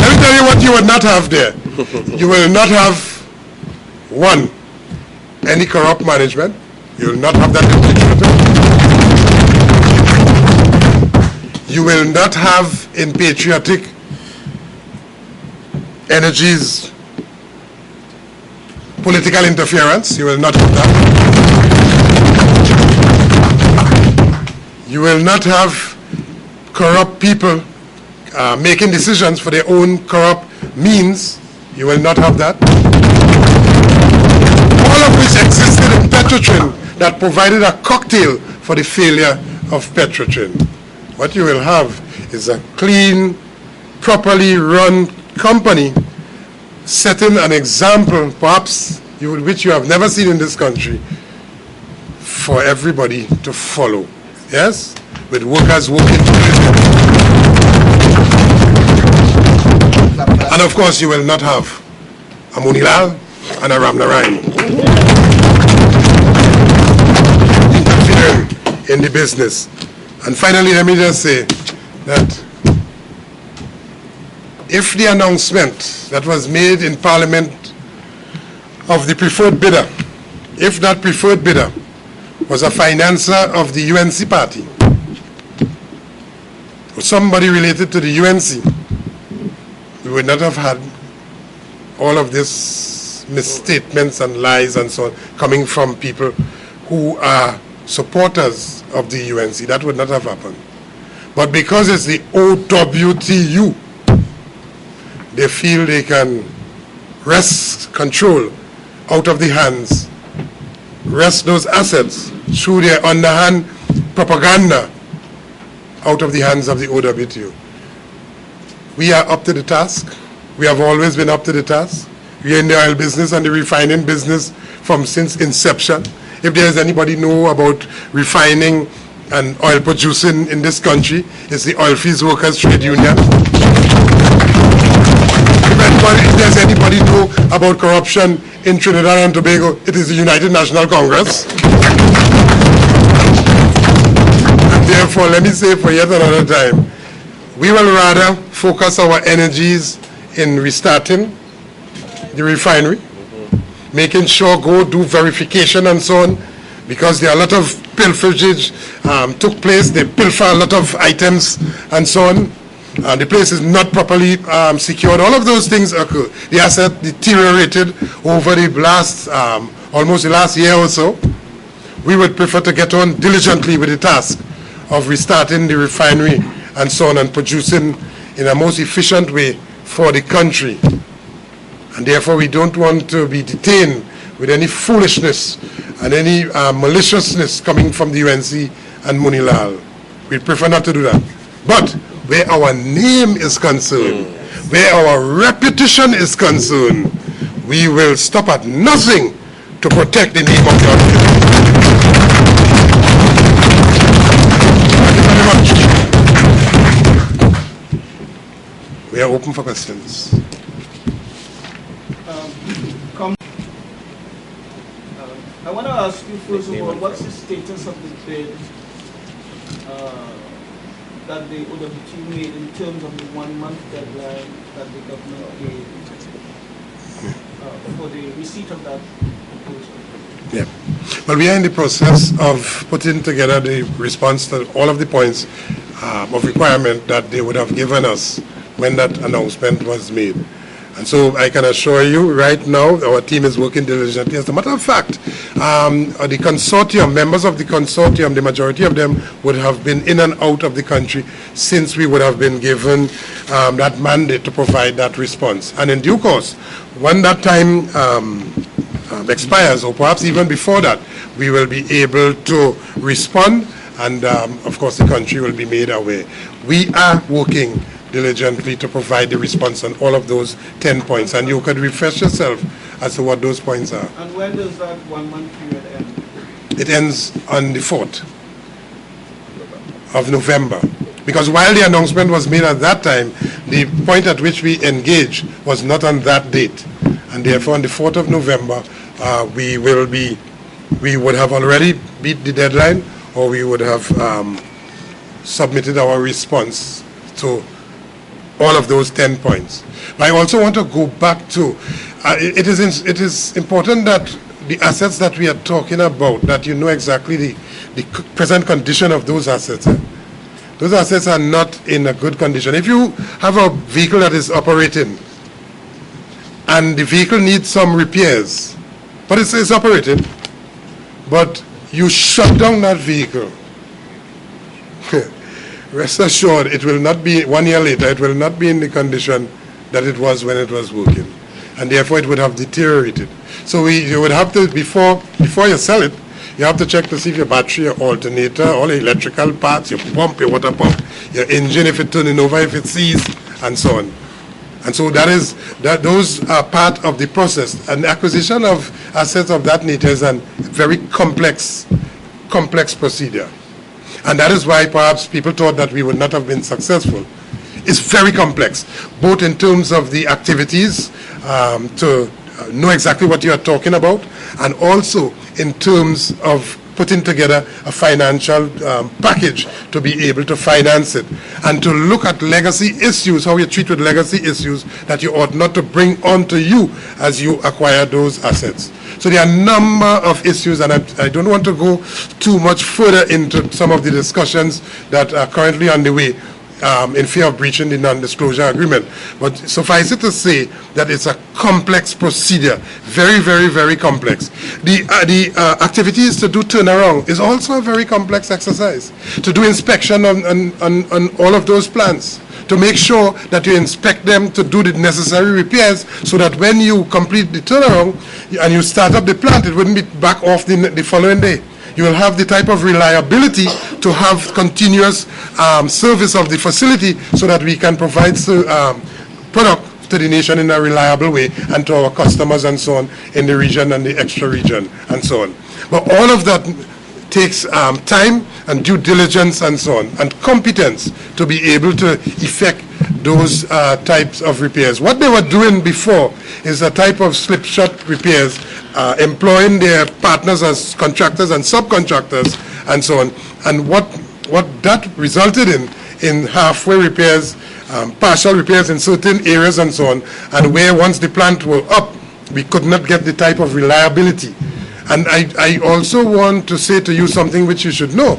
Speaker 1: Let me tell you what you would not have there. You will not have, one, any corrupt management. You will not have that in Patriotic. You will not have in Patriotic Energy's political interference. You will not have that. You will not have corrupt people making decisions for their own corrupt means. You will not have that. All of which existed in Petrotrin that provided a cocktail for the failure of Petrotrin. What you will have is a clean, properly run company setting an example, perhaps which you have never seen in this country, for everybody to follow. Yes? With workers working together. And of course, you will not have a Munilal and a Ramnarayan interfering in the business. And finally, let me just say that if the announcement that was made in Parliament of the preferred bidder, if that preferred bidder was a financer of the UNC party, or somebody related to the UNC, we would not have had all of these misstatements and lies and so on coming from people who are supporters of the UNC. That would not have happened. But because it's the OWTU, they feel they can wrest control out of the hands, wrest those assets through their underhand propaganda out of the hands of the OWTU. We are up to the task. We have always been up to the task. We are in the oil business and the refining business since inception. If there is anybody know about refining and oil producing in this country, it's the Oilfields Workers Trade Union. If there's anybody know about corruption in Trinidad and Tobago, it is the United National Congress. And therefore, let me say for yet another time, we will rather focus our energies in restarting the refinery, making sure go do verification and so on, because there are a lot of pilferage took place. They pilfer a lot of items and so on. The place is not properly secured. All of those things occur. The asset deteriorated over the last, almost the last year or so. We would prefer to get on diligently with the task of restarting the refinery and so on, and producing in a most efficient way for the country. And therefore, we don't want to be detained with any foolishness and any maliciousness coming from the UNC and Munilal. We prefer not to do that. But where our name is concerned, where our reputation is concerned, we will stop at nothing to protect the name of the organization. Thank you very much. We are open for questions.
Speaker 3: I want to ask you first of all, what's the status of the bid that the OWTU made in terms of the 1 month deadline that the government gave for the receipt of that proposal?
Speaker 1: Yeah. Well, we are in the process of putting together the response to all of the points of requirement that they would have given us when that announcement was made. And so I can assure you right now, our team is working diligently. As a matter of fact, the consortium, members of the consortium, the majority of them would have been in and out of the country since we would have been given that mandate to provide that response. And in due course, when that time expires, or perhaps even before that, we will be able to respond, and of course the country will be made aware. We are working diligently to provide the response on all of those 10 points, and you could refresh yourself as to what those points are.
Speaker 3: And when does that 1 month period end?
Speaker 1: It ends on the 4th of November, because while the announcement was made at that time, the point at which we engaged was not on that date, and therefore on the 4th of November we would have already beat the deadline, or we would have submitted our response to all of those 10 points. But I also want to go back to, it is important that the assets that we are talking about, that you know exactly the present condition of those assets. Those assets are not in a good condition. If you have a vehicle that is operating and the vehicle needs some repairs, but it's operating, but you shut down that vehicle, rest assured, it will not be, 1 year later, it will not be in the condition that it was when it was working. And therefore, it would have deteriorated. So you would have to, before you sell it, you have to check to see if your battery, your alternator, all the electrical parts, your pump, your water pump, your engine, if it's turning over, if it seized, and so on. And so those are part of the process. And the acquisition of assets of that nature is a very complex procedure. And that is why perhaps people thought that we would not have been successful. It's very complex, both in terms of the activities, to know exactly what you are talking about, and also in terms of putting together a financial package to be able to finance it, and to look at legacy issues, how you treat with legacy issues that you ought not to bring onto you as you acquire those assets. So there are a number of issues, and I don't want to go too much further into some of the discussions that are currently underway in fear of breaching the non-disclosure agreement. But suffice it to say that it's a complex procedure, very, very, very complex. The activities to do turnaround is also a very complex exercise. To do inspection on all of those plants, to make sure that you inspect them, to do the necessary repairs, so that when you complete the turnaround and you start up the plant, it wouldn't be back off the following day. You will have the type of reliability to have continuous service of the facility, so that we can provide product to the nation in a reliable way, and to our customers and so on in the region and the extra region and so on. But all of that takes time and due diligence and so on, and competence to be able to effect those types of repairs. What they were doing before is a type of slipshot repairs, employing their partners as contractors and subcontractors and so on. And what that resulted in halfway repairs, partial repairs in certain areas and so on, and where once the plant were up, we could not get the type of reliability. And I also want to say to you something which you should know,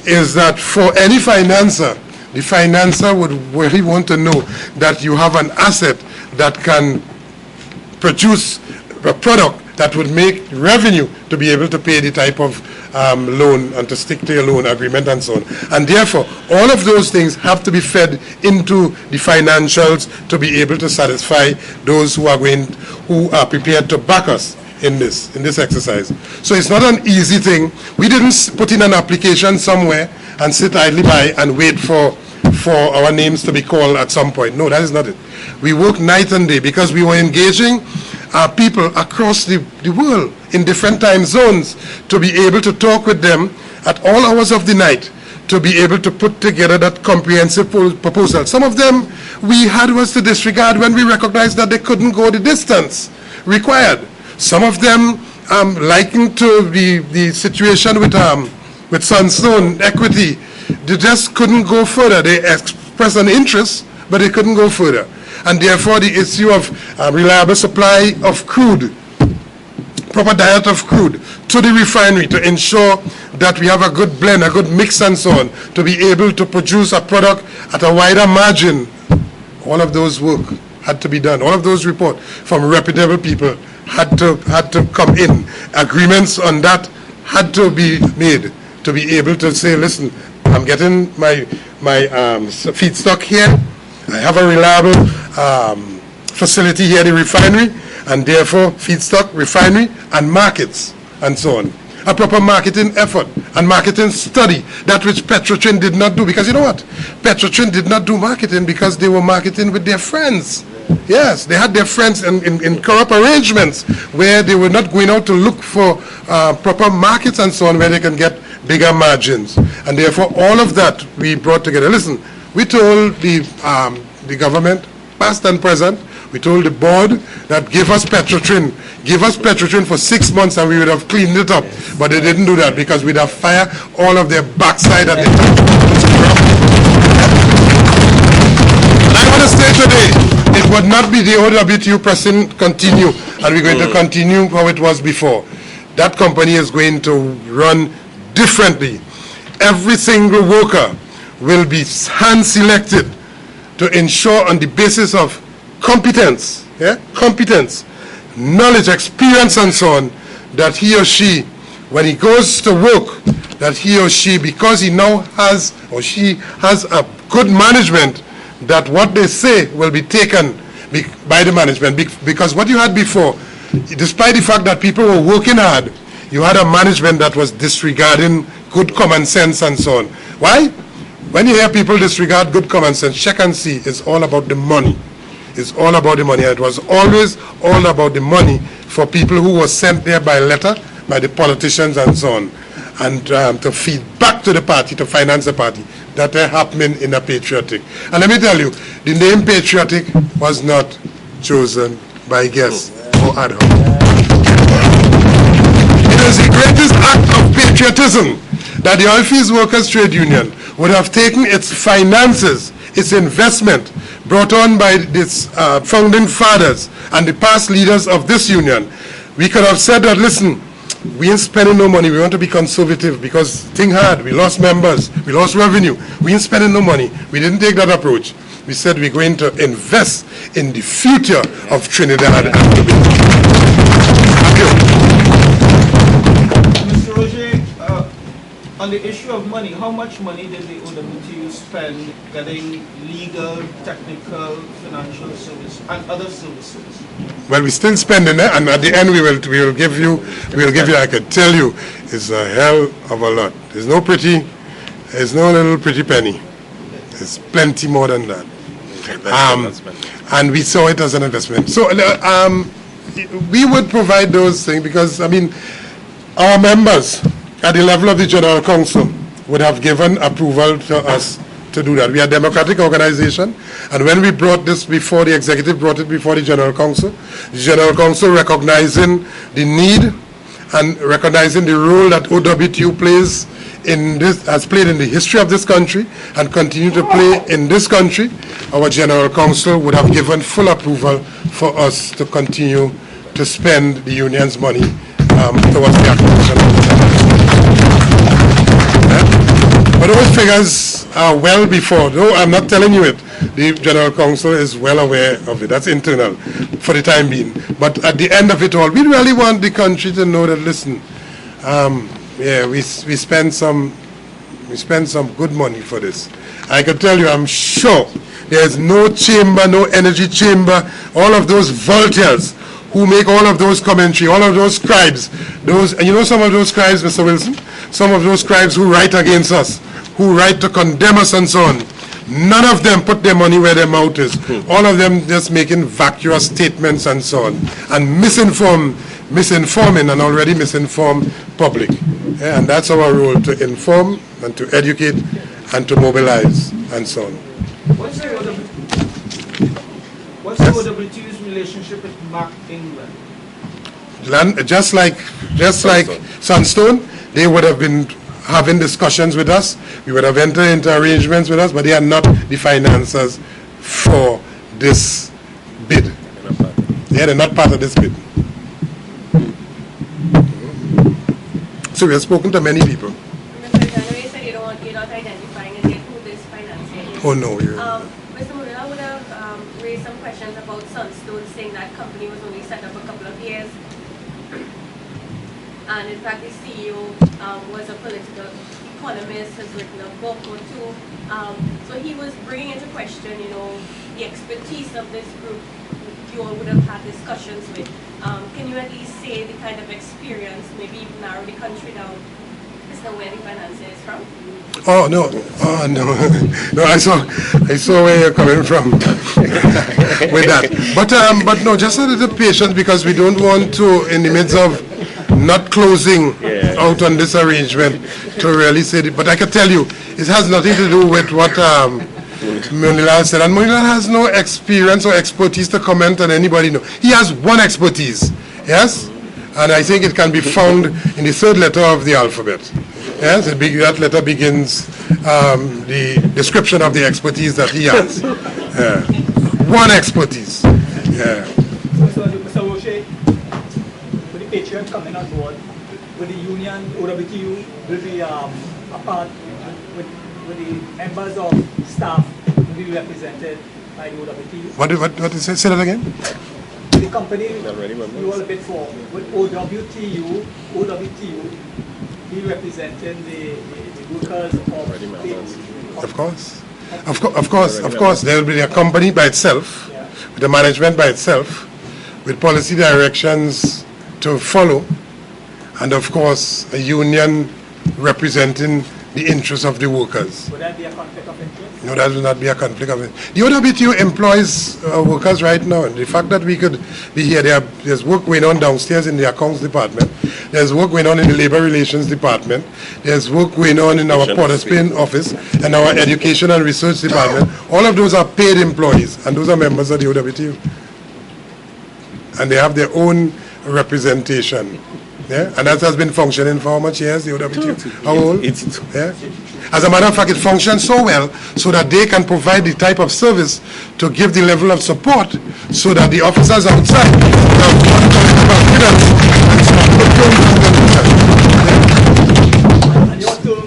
Speaker 1: is that for any financer, the financer would really want to know that you have an asset that can produce a product that would make revenue to be able to pay the type of loan and to stick to your loan agreement and so on. And therefore, all of those things have to be fed into the financials to be able to satisfy those who are prepared to back us in this exercise. So it's not an easy thing. We didn't put in an application somewhere and sit idly by and wait for our names to be called at some point. No, that is not it. We work night and day, because we were engaging people across the world in different time zones to be able to talk with them at all hours of the night, to be able to put together that comprehensive proposal. Some of them we had was to disregard when we recognized that they couldn't go the distance required. Some of them likened to the situation with Sunstone Equity. They just couldn't go further. They expressed an interest, but they couldn't go further. And therefore, the issue of reliable supply of crude, proper diet of crude to the refinery to ensure that we have a good blend, a good mix and so on, to be able to produce a product at a wider margin, all of those work had to be done. All of those reports from reputable people had to come in. Agreements on that had to be made to be able to say, listen, I'm getting my feedstock here. I have a reliable facility here, the refinery, and therefore feedstock, refinery, and markets, and so on. A proper marketing effort and marketing study, that which Petrotrin did not do. Because you know what? Petrotrin did not do marketing because they were marketing with their friends. Yes, they had their friends in corrupt arrangements where they were not going out to look for proper markets and so on where they can get bigger margins. And therefore, all of that we brought together. Listen, we told the government, past and present, we told the board that give us Petrotrin for 6 months and we would have cleaned it up. But they didn't do that because we'd have fired all of their backside at the top. And I want to say today, it would not be the OWTU pressing continue and we're going to continue how it was before. That company is going to run differently. Every single worker will be hand-selected to ensure on the basis of competence, competence, knowledge, experience, and so on, that he or she, when he goes to work, that he or she, because he now has or she has a good management, that what they say will be taken by the management. Because what you had before, despite the fact that people were working hard, you had a management that was disregarding good common sense and so on. Why? When you hear people disregard good common sense, check and see, it's all about the money. It's all about the money. It was always all about the money for people who were sent there by letter, by the politicians and so on, and to feed back to the party, to finance the party. That happening in a patriotic. And let me tell you, the name patriotic was not chosen by guess or ad hoc. It is the greatest act of patriotism that the Oilfields Workers Trade Union would have taken its finances, its investment, brought on by its founding fathers and the past leaders of this union. We could have said that, listen, we ain't spending no money, we want to be conservative because thing hard, we lost members, we lost revenue, we ain't spending no money. We didn't take that approach. We said we're going to invest in the future of Trinidad and Tobago. Thank you.
Speaker 8: Mr. Roger, on the issue of money, how much money did the OWTU spend getting legal, technical, financial service and other services?
Speaker 1: Well, we're still spending it, and at the end we will give you, I can tell you, it's a hell of a lot. There's no little pretty penny. It's plenty more than that. And we saw it as an investment. So we would provide those things because, I mean, our members at the level of the General Council would have given approval to us to do that. We are a democratic organization, and when we brought this before, the executive brought it before the General Council recognizing the need and recognizing the role that OWTU plays in this, has played in the history of this country and continue to play in this country, our General Council would have given full approval for us to continue to spend the union's money towards the acquisition of But those figures are well before, though I'm not telling you it, the General Council is well aware of it. That's internal for the time being. But at the end of it all, we really want the country to know that, listen, we spend some good money for this. I can tell you, I'm sure there's no chamber, no energy chamber, all of those volunteers who make all of those commentary, all of those scribes, and you know some of those scribes, Mr. Wilson, some of those scribes who write against us, who write to condemn us and so on, none of them put their money where their mouth is. All of them just making vacuous statements and so on, and misinforming an already misinformed public. Yeah, and that's our role, to inform and to educate and to mobilize and so on.
Speaker 8: What's the OWTU's relationship with Mark England?
Speaker 1: Just like Sunstone, they would have been having discussions with us. We would have entered into arrangements with us, but they are not the financiers for this bid. Yeah, they're not part of this bid. So we have spoken to many people.
Speaker 4: Mr. January said you're not identifying as yet who this financier is.
Speaker 1: Oh no.
Speaker 4: Mr. Murila would have raised some questions questions about Sunstone, saying that company was only set up a couple of years. And in fact, the CEO was a political economist, has written a book or two. So he was bringing into question, the expertise of this group you all would have had discussions with. Can you at least say the kind of experience, maybe even narrow the country down as to where the financier is from?
Speaker 1: Oh no! Oh no! No, I saw where you're coming from with that. But no, just a little patience, because we don't want to, in the midst of not closing out on this arrangement, to really say it. But I can tell you, it has nothing to do with what Munilal said. And Munilal has no experience or expertise to comment on anybody. No, he has one expertise. Yes, and I think it can be found in the third letter of the alphabet. Yes, that letter begins the description of the expertise that he has. One expertise. Yeah.
Speaker 9: Mr. Roche, with the Patriot coming on board, with the union, OWTU will be a part with the members of staff will be represented by the OWTU.
Speaker 1: What is it? Say that again?
Speaker 9: The company you all bid for, with OWTU be representing the workers
Speaker 1: of course. There will be a company by itself, with the management by itself, with policy directions to follow, and of course a union representing the interests of the workers.
Speaker 9: Would that be a conflict of interest?
Speaker 1: No, that will not be a conflict of interest. The OWTU employs workers right now. And the fact that we could be here, there's work going on downstairs in the accounts department. There's work going on in the labor relations department. There's work going on in our Port of Spain office and our education and research department. All of those are paid employees, and those are members of the OWTU. And they have their own representation. Yeah? And that has been functioning for how much years, the OWTU? How old? Yeah? As a matter of fact, it functions so well so that they can provide the type of service to give the level of support so that the officers outside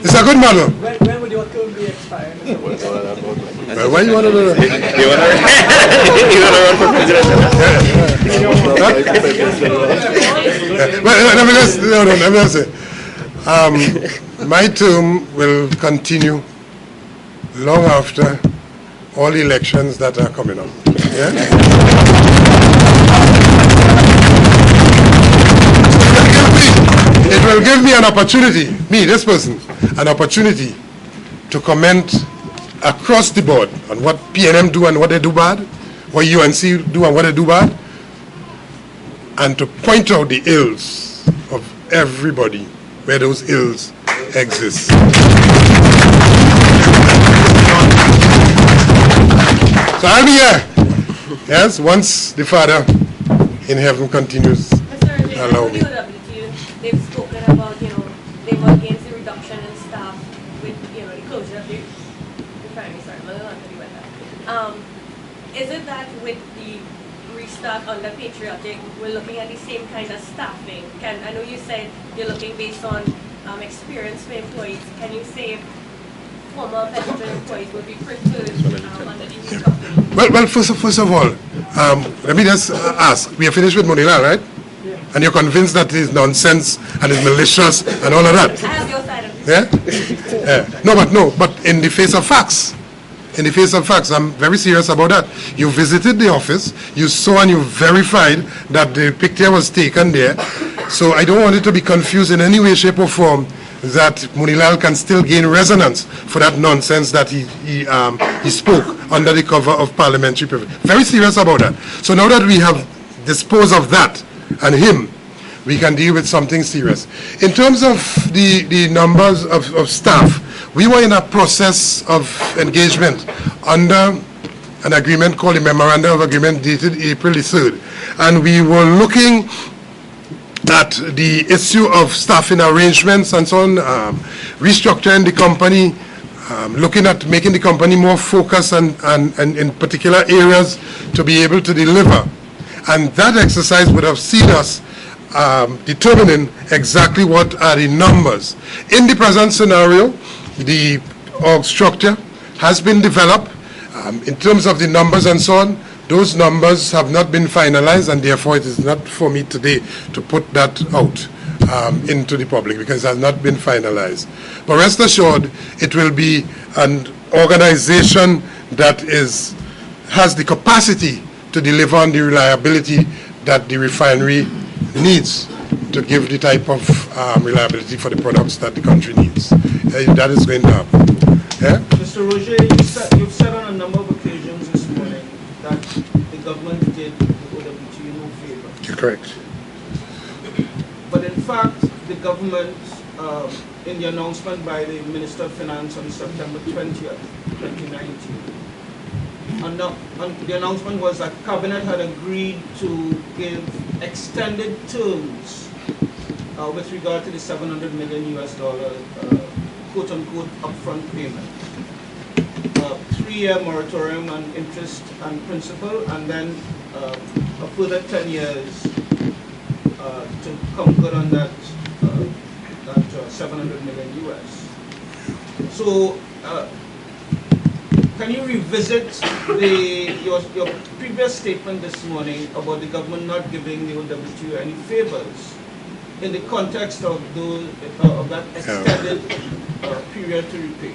Speaker 1: it's a good model.
Speaker 9: When would your term be expired?
Speaker 1: Why you want to do that?
Speaker 5: You want to run for president?
Speaker 1: Let me just say. My term will continue long after all the elections that are coming up. Yeah? It will give me an opportunity, this person, an opportunity to comment across the board on what PNM do and what they do bad, what UNC do and what they do bad, and to point out the ills of everybody where those ills exist. So I'll be here, yes, once the Father in heaven continues. Allow me.
Speaker 4: They've spoken about, they were against the reduction in staff with, the closure of the refinery. Sorry, I'm a little unhappy with that. Is it that with the restart on the Patriotic, we're looking at the same kind of staffing? I know you said you're looking based on experience for employees. Can you say former Petrogen employees will be preferred under the new company?
Speaker 1: Well, first of all, let me just ask. We are finished with Munilal, right?
Speaker 9: Yeah.
Speaker 1: And you're convinced that it's nonsense and it's malicious and all of that?
Speaker 4: I have your side of it.
Speaker 1: Yeah? But in the face of facts. In the face of facts, I'm very serious about that. You visited the office, you saw and you verified that the picture was taken there. So I don't want it to be confused in any way, shape or form that Munilal can still gain resonance for that nonsense that he spoke under the cover of parliamentary privilege. Very serious about that. So now that we have disposed of that and him, we can deal with something serious. In terms of the numbers of staff, we were in a process of engagement under an agreement called the Memorandum of Agreement dated April the 3rd. And we were looking at the issue of staffing arrangements and so on, restructuring the company, looking at making the company more focused and in particular areas to be able to deliver. And that exercise would have seen us determining exactly what are the numbers. In the present scenario, the org structure has been developed in terms of the numbers and so on. Those numbers have not been finalized, and therefore it is not for me today to put that out into the public because it has not been finalized. But rest assured, it will be an organization that has the capacity to deliver on the reliability that the refinery needs to give the type of reliability for the products that the country needs. That is going to happen. Yeah?
Speaker 8: Mr. Roger, you've said on a number of occasions this morning that the government did the OWTU no favor.
Speaker 1: You're correct.
Speaker 8: But in fact, the government, in the announcement by the Minister of Finance on September 20th, 2019, the announcement was that Cabinet had agreed to give extended terms with regard to the $700 million quote-unquote upfront payment. 3-year moratorium on interest and principal, and then a further 10 years to come good on that 700 million US. So, can you revisit your previous statement this morning about the government not giving the OWTU any favors in the context of that extended period to repay?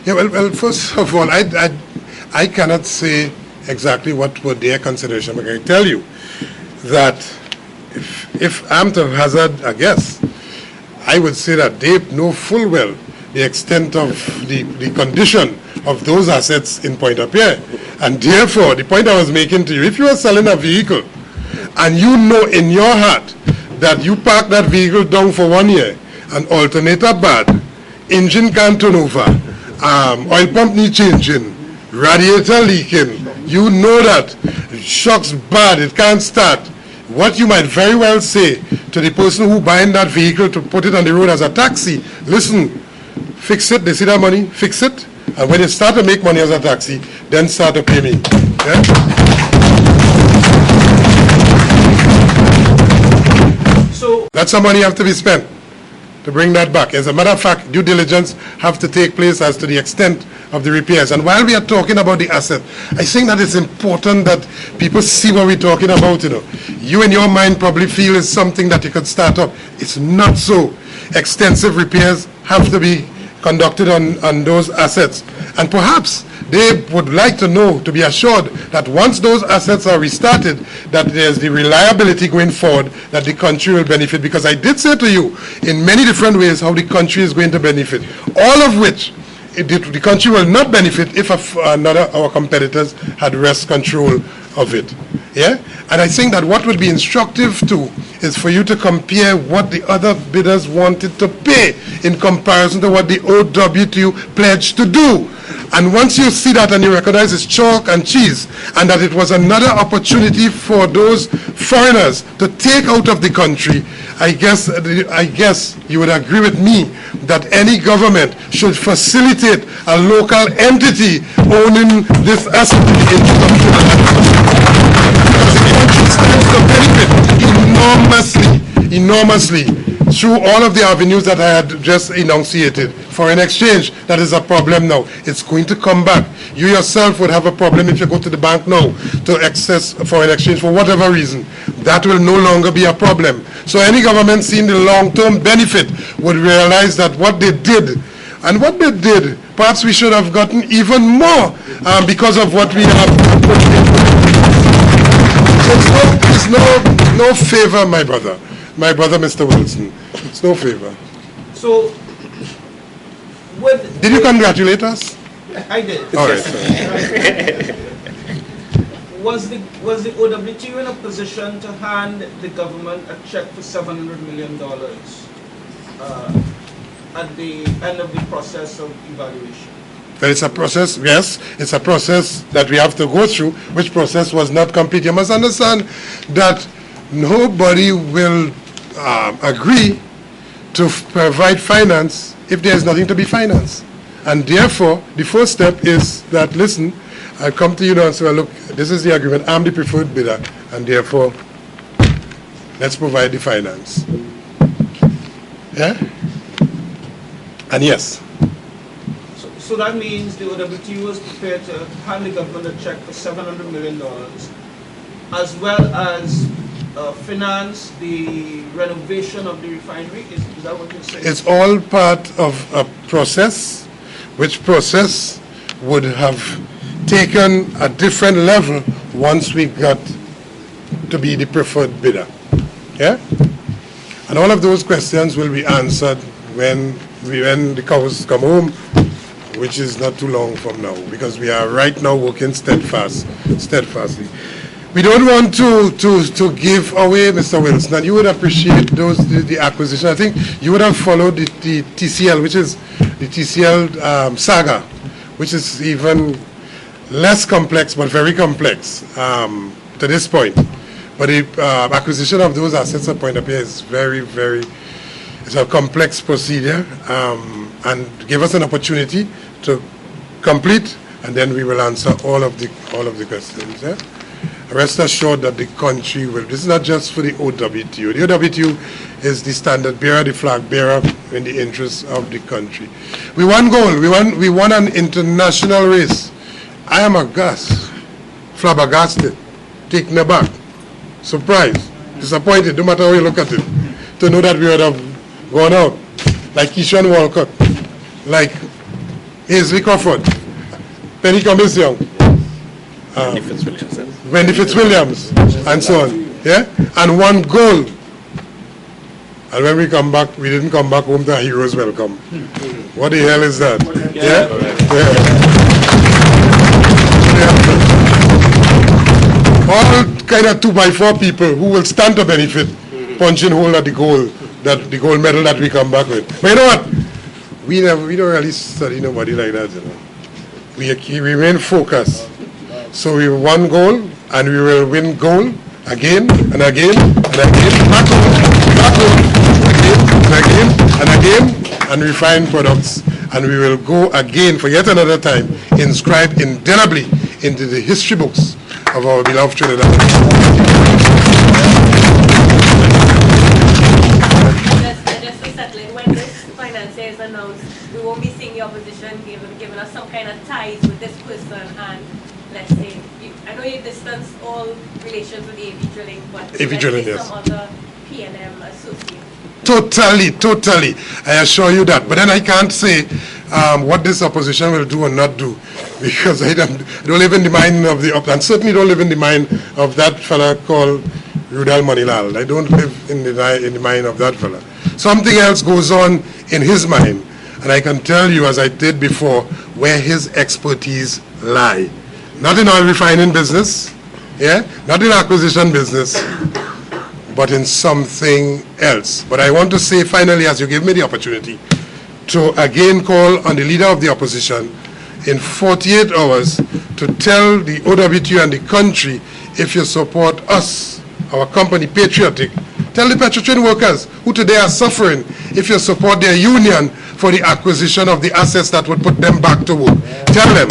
Speaker 1: Yeah, well, first of all, I cannot say exactly what were their consideration, but I can tell you that if I'm to hazard a guess, I would say that they know full well the extent of the condition of those assets in point of peer. And therefore, the point I was making to you, if you are selling a vehicle and you know in your heart that you park that vehicle down for 1 year, and alternator bad, engine can't turn over, oil pump need changing, radiator leaking, you know that, shocks bad, it can't start. What you might very well say to the person who buying that vehicle to put it on the road as a taxi, listen, fix it, they see that money, fix it, and when you start to make money as a taxi, then start to pay me. Yeah?
Speaker 8: So
Speaker 1: that's some money have to be spent to bring that back. As a matter of fact, due diligence have to take place as to the extent of the repairs. And while we are talking about the asset, I think that it's important that people see what we're talking about. You in your mind probably feel it's something that you could start up. It's not so. Extensive repairs have to be conducted on those assets. And perhaps they would like to know, to be assured that once those assets are restarted, that there's the reliability going forward, that the country will benefit. Because I did say to you in many different ways how the country is going to benefit, all of which the country will not benefit if our competitors had wrest control of it. Yeah? And I think that what would be instructive too is for you to compare what the other bidders wanted to pay in comparison to what the OWTU pledged to do. And once you see that and you recognize it's chalk and cheese, and that it was another opportunity for those foreigners to take out of the country, I guess you would agree with me that any government should facilitate a local entity owning this asset in the country. The country stands to benefit enormously through all of the avenues that I had just enunciated. Foreign exchange, that is a problem now. It's going to come back. You yourself would have a problem if you go to the bank now to access foreign exchange for whatever reason. That will no longer be a problem. So any government seeing the long-term benefit would realize that what they did, and what they did, perhaps we should have gotten even more because of what we have put in. It's no favor, my brother, Mr. Wilson. It's no favor.
Speaker 8: So,
Speaker 1: did you congratulate us?
Speaker 8: I did.
Speaker 1: All right.
Speaker 8: Was the OWTU in a position to hand the government a check for $700 million at the end of the process of evaluation?
Speaker 1: Well, it's a process, yes, it's a process that we have to go through, which process was not complete. You must understand that nobody will agree to provide finance if there is nothing to be financed. And therefore, the first step is that, listen, I come to you now and say, well, look, this is the agreement, I'm the preferred bidder, and therefore, let's provide the finance. Yeah? And yes.
Speaker 8: So that means the OWTU is prepared to hand the government a check for $700 million, as well as finance the renovation of the refinery. Is that what you're saying?
Speaker 1: It's all part of a process, which process would have taken a different level once we got to be the preferred bidder. Yeah? And all of those questions will be answered when the cows come home, which is not too long from now, because we are right now working steadfastly. We don't want to give away, Mr. Wilson, and you would appreciate the acquisition. I think you would have followed the TCL, which is the TCL saga, which is even less complex, but very complex to this point. But the acquisition of those assets at Point Apia is it's a complex procedure, and give us an opportunity to complete, and then we will answer all of the questions. Yeah? Rest assured that the country will. This is not just for the OWTU. The OWTU is the standard bearer, the flag bearer in the interests of the country. We won gold. We won an international race. I am aghast, flabbergasted, taken aback, surprised, disappointed, no matter how you look at it, to know that we would have gone out like Keishan Walcott, like Hazley Crawford, Penny Commission, Wendy Fitzwilliams, and so on. Yeah? And one goal. And when we come back, we didn't come back home to a hero's welcome. What the hell is that? Yeah? All kind of 2x4 people who will stand to benefit, punching hole at the gold medal that we come back with. But you know what? We don't really study nobody like that, you know. We remain focused. So we won gold, and we will win gold again and again and again, back home, again, and refine products. And we will go again for yet another time, inscribed indelibly into the history books of our beloved Trinidad.
Speaker 4: Just to settle in, when this financier is announced, we won't be seeing the opposition giving us some kind of ties with this person, and let's say, I know you distance all relations with the AV drilling, but yes, some other P&M associate.
Speaker 1: Totally. I assure you that. But then I can't say what this opposition will do or not do, because I don't live in the mind of and certainly don't live in the mind of that fella called Rudal Manilal. I don't live in the mind of that fella. Something else goes on in his mind, and I can tell you, as I did before, where his expertise lie. Not in oil refining business, yeah, not in acquisition business, but in something else. But I want to say finally, as you give me the opportunity, to again call on the leader of the opposition in 48 hours to tell the OWTU and the country, if you support us, our company, Patriotic, tell the petrotrain workers who today are suffering, if you support their union for the acquisition of the assets that would put them back to work. Tell them.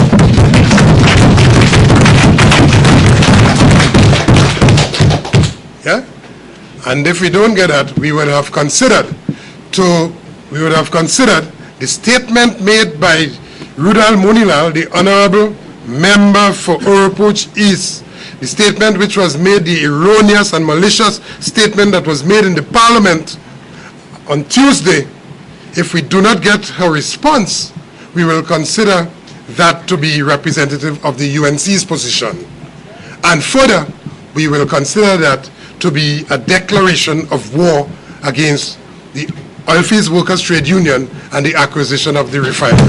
Speaker 1: Yeah? And if we don't get that, we would have considered the statement made by Rudal Munilal, the Honorable Member for Oropoch East, the statement which was made, the erroneous and malicious statement that was made in the Parliament on Tuesday. If we do not get a response, we will consider that to be representative of the UNC's position. And further, we will consider that to be a declaration of war against the Oilfields Workers Trade Union and the acquisition of the refinery.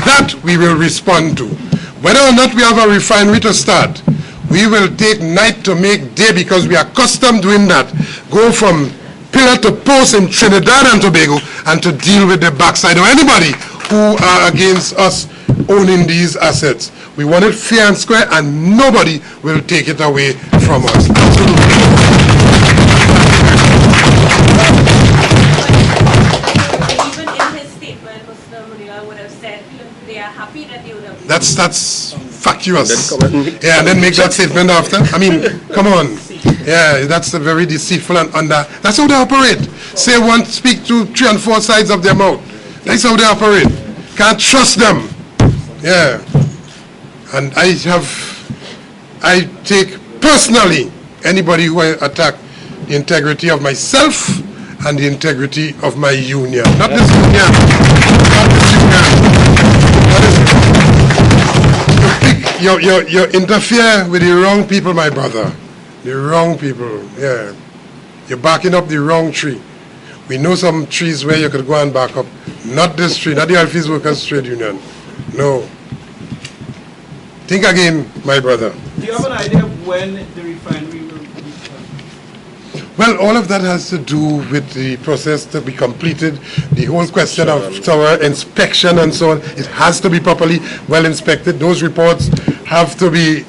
Speaker 1: That we will respond to. Whether or not we have a refinery to start, we will take night to make day, because we are accustomed doing that. Go from pillar to post in Trinidad and Tobago, and to deal with the backside of anybody who are against us owning these assets. We want it fair and square, and nobody will take it away from us.
Speaker 4: Even in his statement, Mr. Munila would have said they are happy that they would have...
Speaker 1: That's factuous. Yeah, and then make that statement after. I mean, come on. Yeah, that's a very deceitful and that's how they operate. Say one, speak to 3 and 4 sides of their mouth. That's how they operate. Can't trust them. Yeah. And I take personally anybody who attack the integrity of myself and the integrity of my union. Not this union. Not this union. You interfere with the wrong people, my brother. The wrong people, yeah. You're backing up the wrong tree. We know some trees where you could go and back up. Not this tree, not the Alphys Workers Trade Union. No. Think again, my brother.
Speaker 8: Do you have an idea of when the refinery will be started?
Speaker 1: Well, all of that has to do with the process to be completed, the whole question of thorough inspection and so on. It has to be properly well inspected. Those reports have to be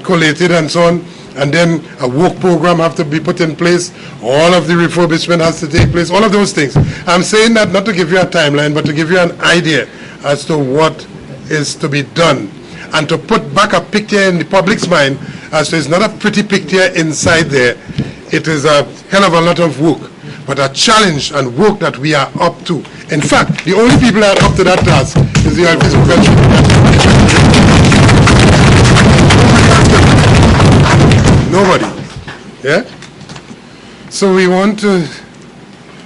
Speaker 1: collated and so on. And then a work program have to be put in place. All of the refurbishment has to take place. All of those things. I'm saying that not to give you a timeline, but to give you an idea as to what is to be done. And to put back a picture in the public's mind as to it's not a pretty picture inside there. It is a hell of a lot of work, but a challenge and work that we are up to. In fact, the only people that are up to that task is the Alphys Workers. Nobody. Yeah? So we want to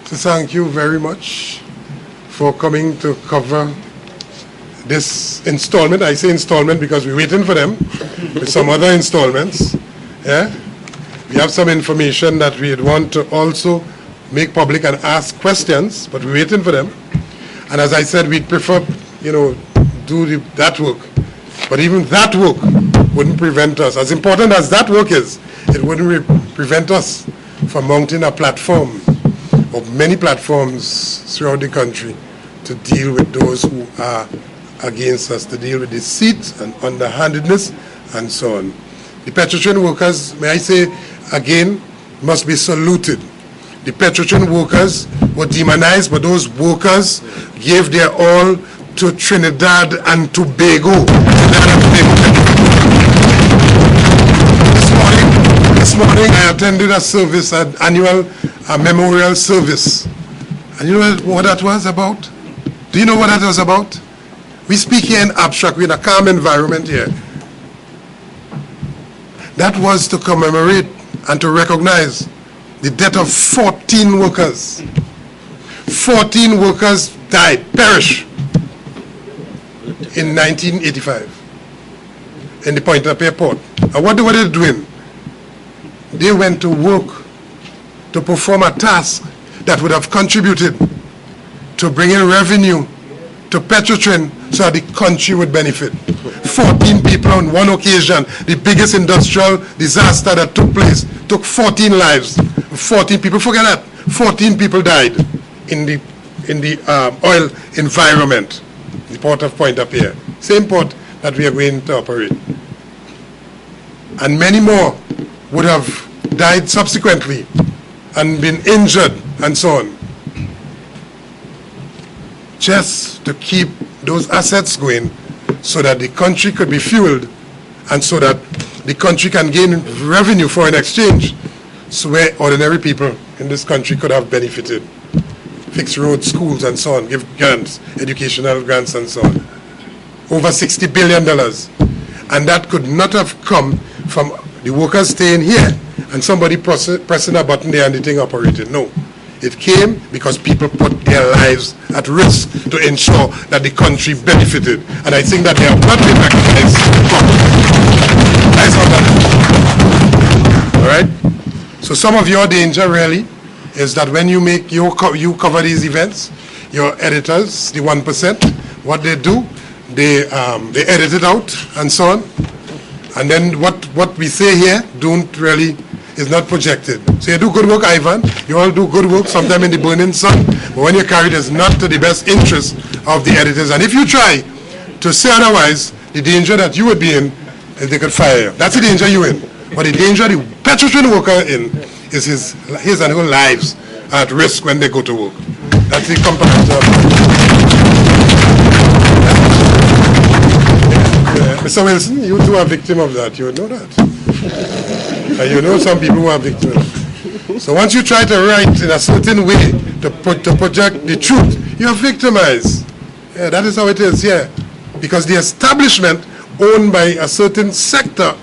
Speaker 1: thank you very much for coming to cover this installment. I say installment because we're waiting for them with some other installments. Yeah? We have some information that we'd want to also make public and ask questions, but we're waiting for them. And as I said, we'd prefer, do that work. But even that work wouldn't prevent us. As important as that work is, it wouldn't prevent us from mounting a platform, or many platforms throughout the country, to deal with those who are against us, to deal with deceit and underhandedness and so on. The petrotrain workers, may I say again, must be saluted. The petrotrain workers were demonized, but those workers gave their all to Trinidad and Tobago. This morning I attended a service, an annual memorial service. And you know what that was about? Do you know what that was about? We speak here in abstract, we're in a calm environment here. That was to commemorate and to recognize the death of 14 workers. 14 workers died, perished in 1985 in the Point-à-Pied port. And what were they doing? They went to work to perform a task that would have contributed to bring in revenue to Petrotrain so that the country would benefit. 14 people on one occasion, the biggest industrial disaster that took place, took 14 lives. 14 people, forget that, 14 people died in the oil environment, the port of Point-à-Pied. Same port that we are going to operate. And many more would have died subsequently and been injured and so on. Just to keep those assets going so that the country could be fueled and so that the country can gain revenue for an exchange, so where ordinary people in this country could have benefited. Fix roads, schools and so on, give grants, educational grants and so on. Over $60 billion. And that could not have come from the workers staying here and somebody pressing a button there and the thing operated. No. It came because people put their lives at risk to ensure that the country benefited. And I think that they have not been recognized properly. All right? So some of your danger really is that when you you cover these events, your editors, the 1%, what they do, they edit it out and so on. And then what we say here is not projected. So you do good work, Ivan. You all do good work, sometimes in the burning sun. But when you carry it, it's not to the best interest of the editors. And if you try to say otherwise, the danger that you would be in is they could fire you. That's the danger you're in. But the danger the petrotrain worker in is his and her lives are at risk when they go to work. That's the comparative. Mr. Wilson, you too are a victim of that. You would know that. And you know some people who are victims. So once you try to write in a certain way to project the truth, you are victimized. Yeah, that is how it is here. Because the establishment owned by a certain sector,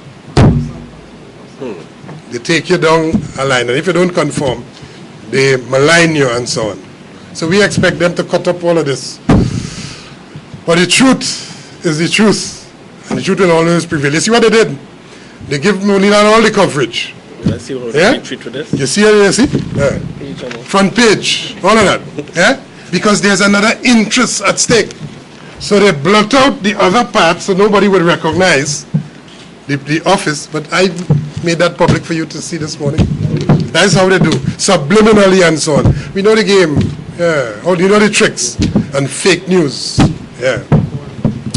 Speaker 1: they take you down a line, and if you don't conform, they malign you and so on. So we expect them to cut up all of this. But the truth is the truth, and the truth will always prevail. You see what they did? They give Molina all the coverage. Yeah? You see it? You see? Yeah. Front page, all of that. Yeah? Because there's another interest at stake. So they blot out the other part so nobody would recognize the office, but I made that public for you to see this morning. That's how they do, subliminally and so on. We know the game. Yeah. Oh, you know the tricks and fake news. Yeah.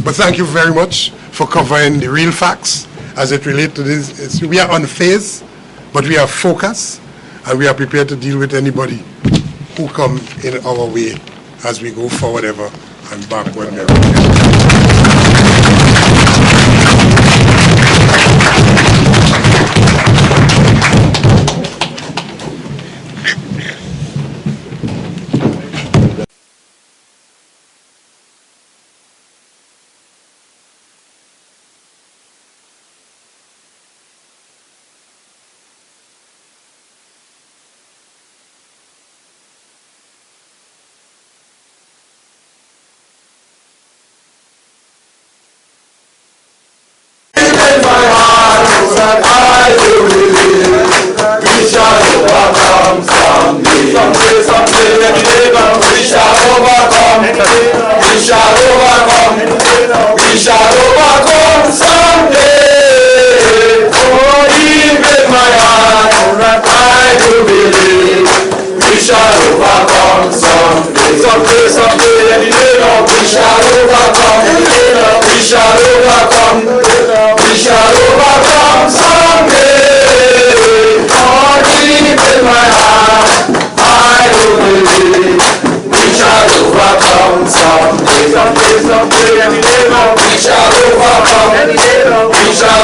Speaker 1: But thank you very much for covering the real facts as it relates to this. We are unfazed, but we are focused, and we are prepared to deal with anybody who come in our way as we go forward ever and backward never.
Speaker 10: We shall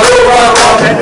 Speaker 10: overcome.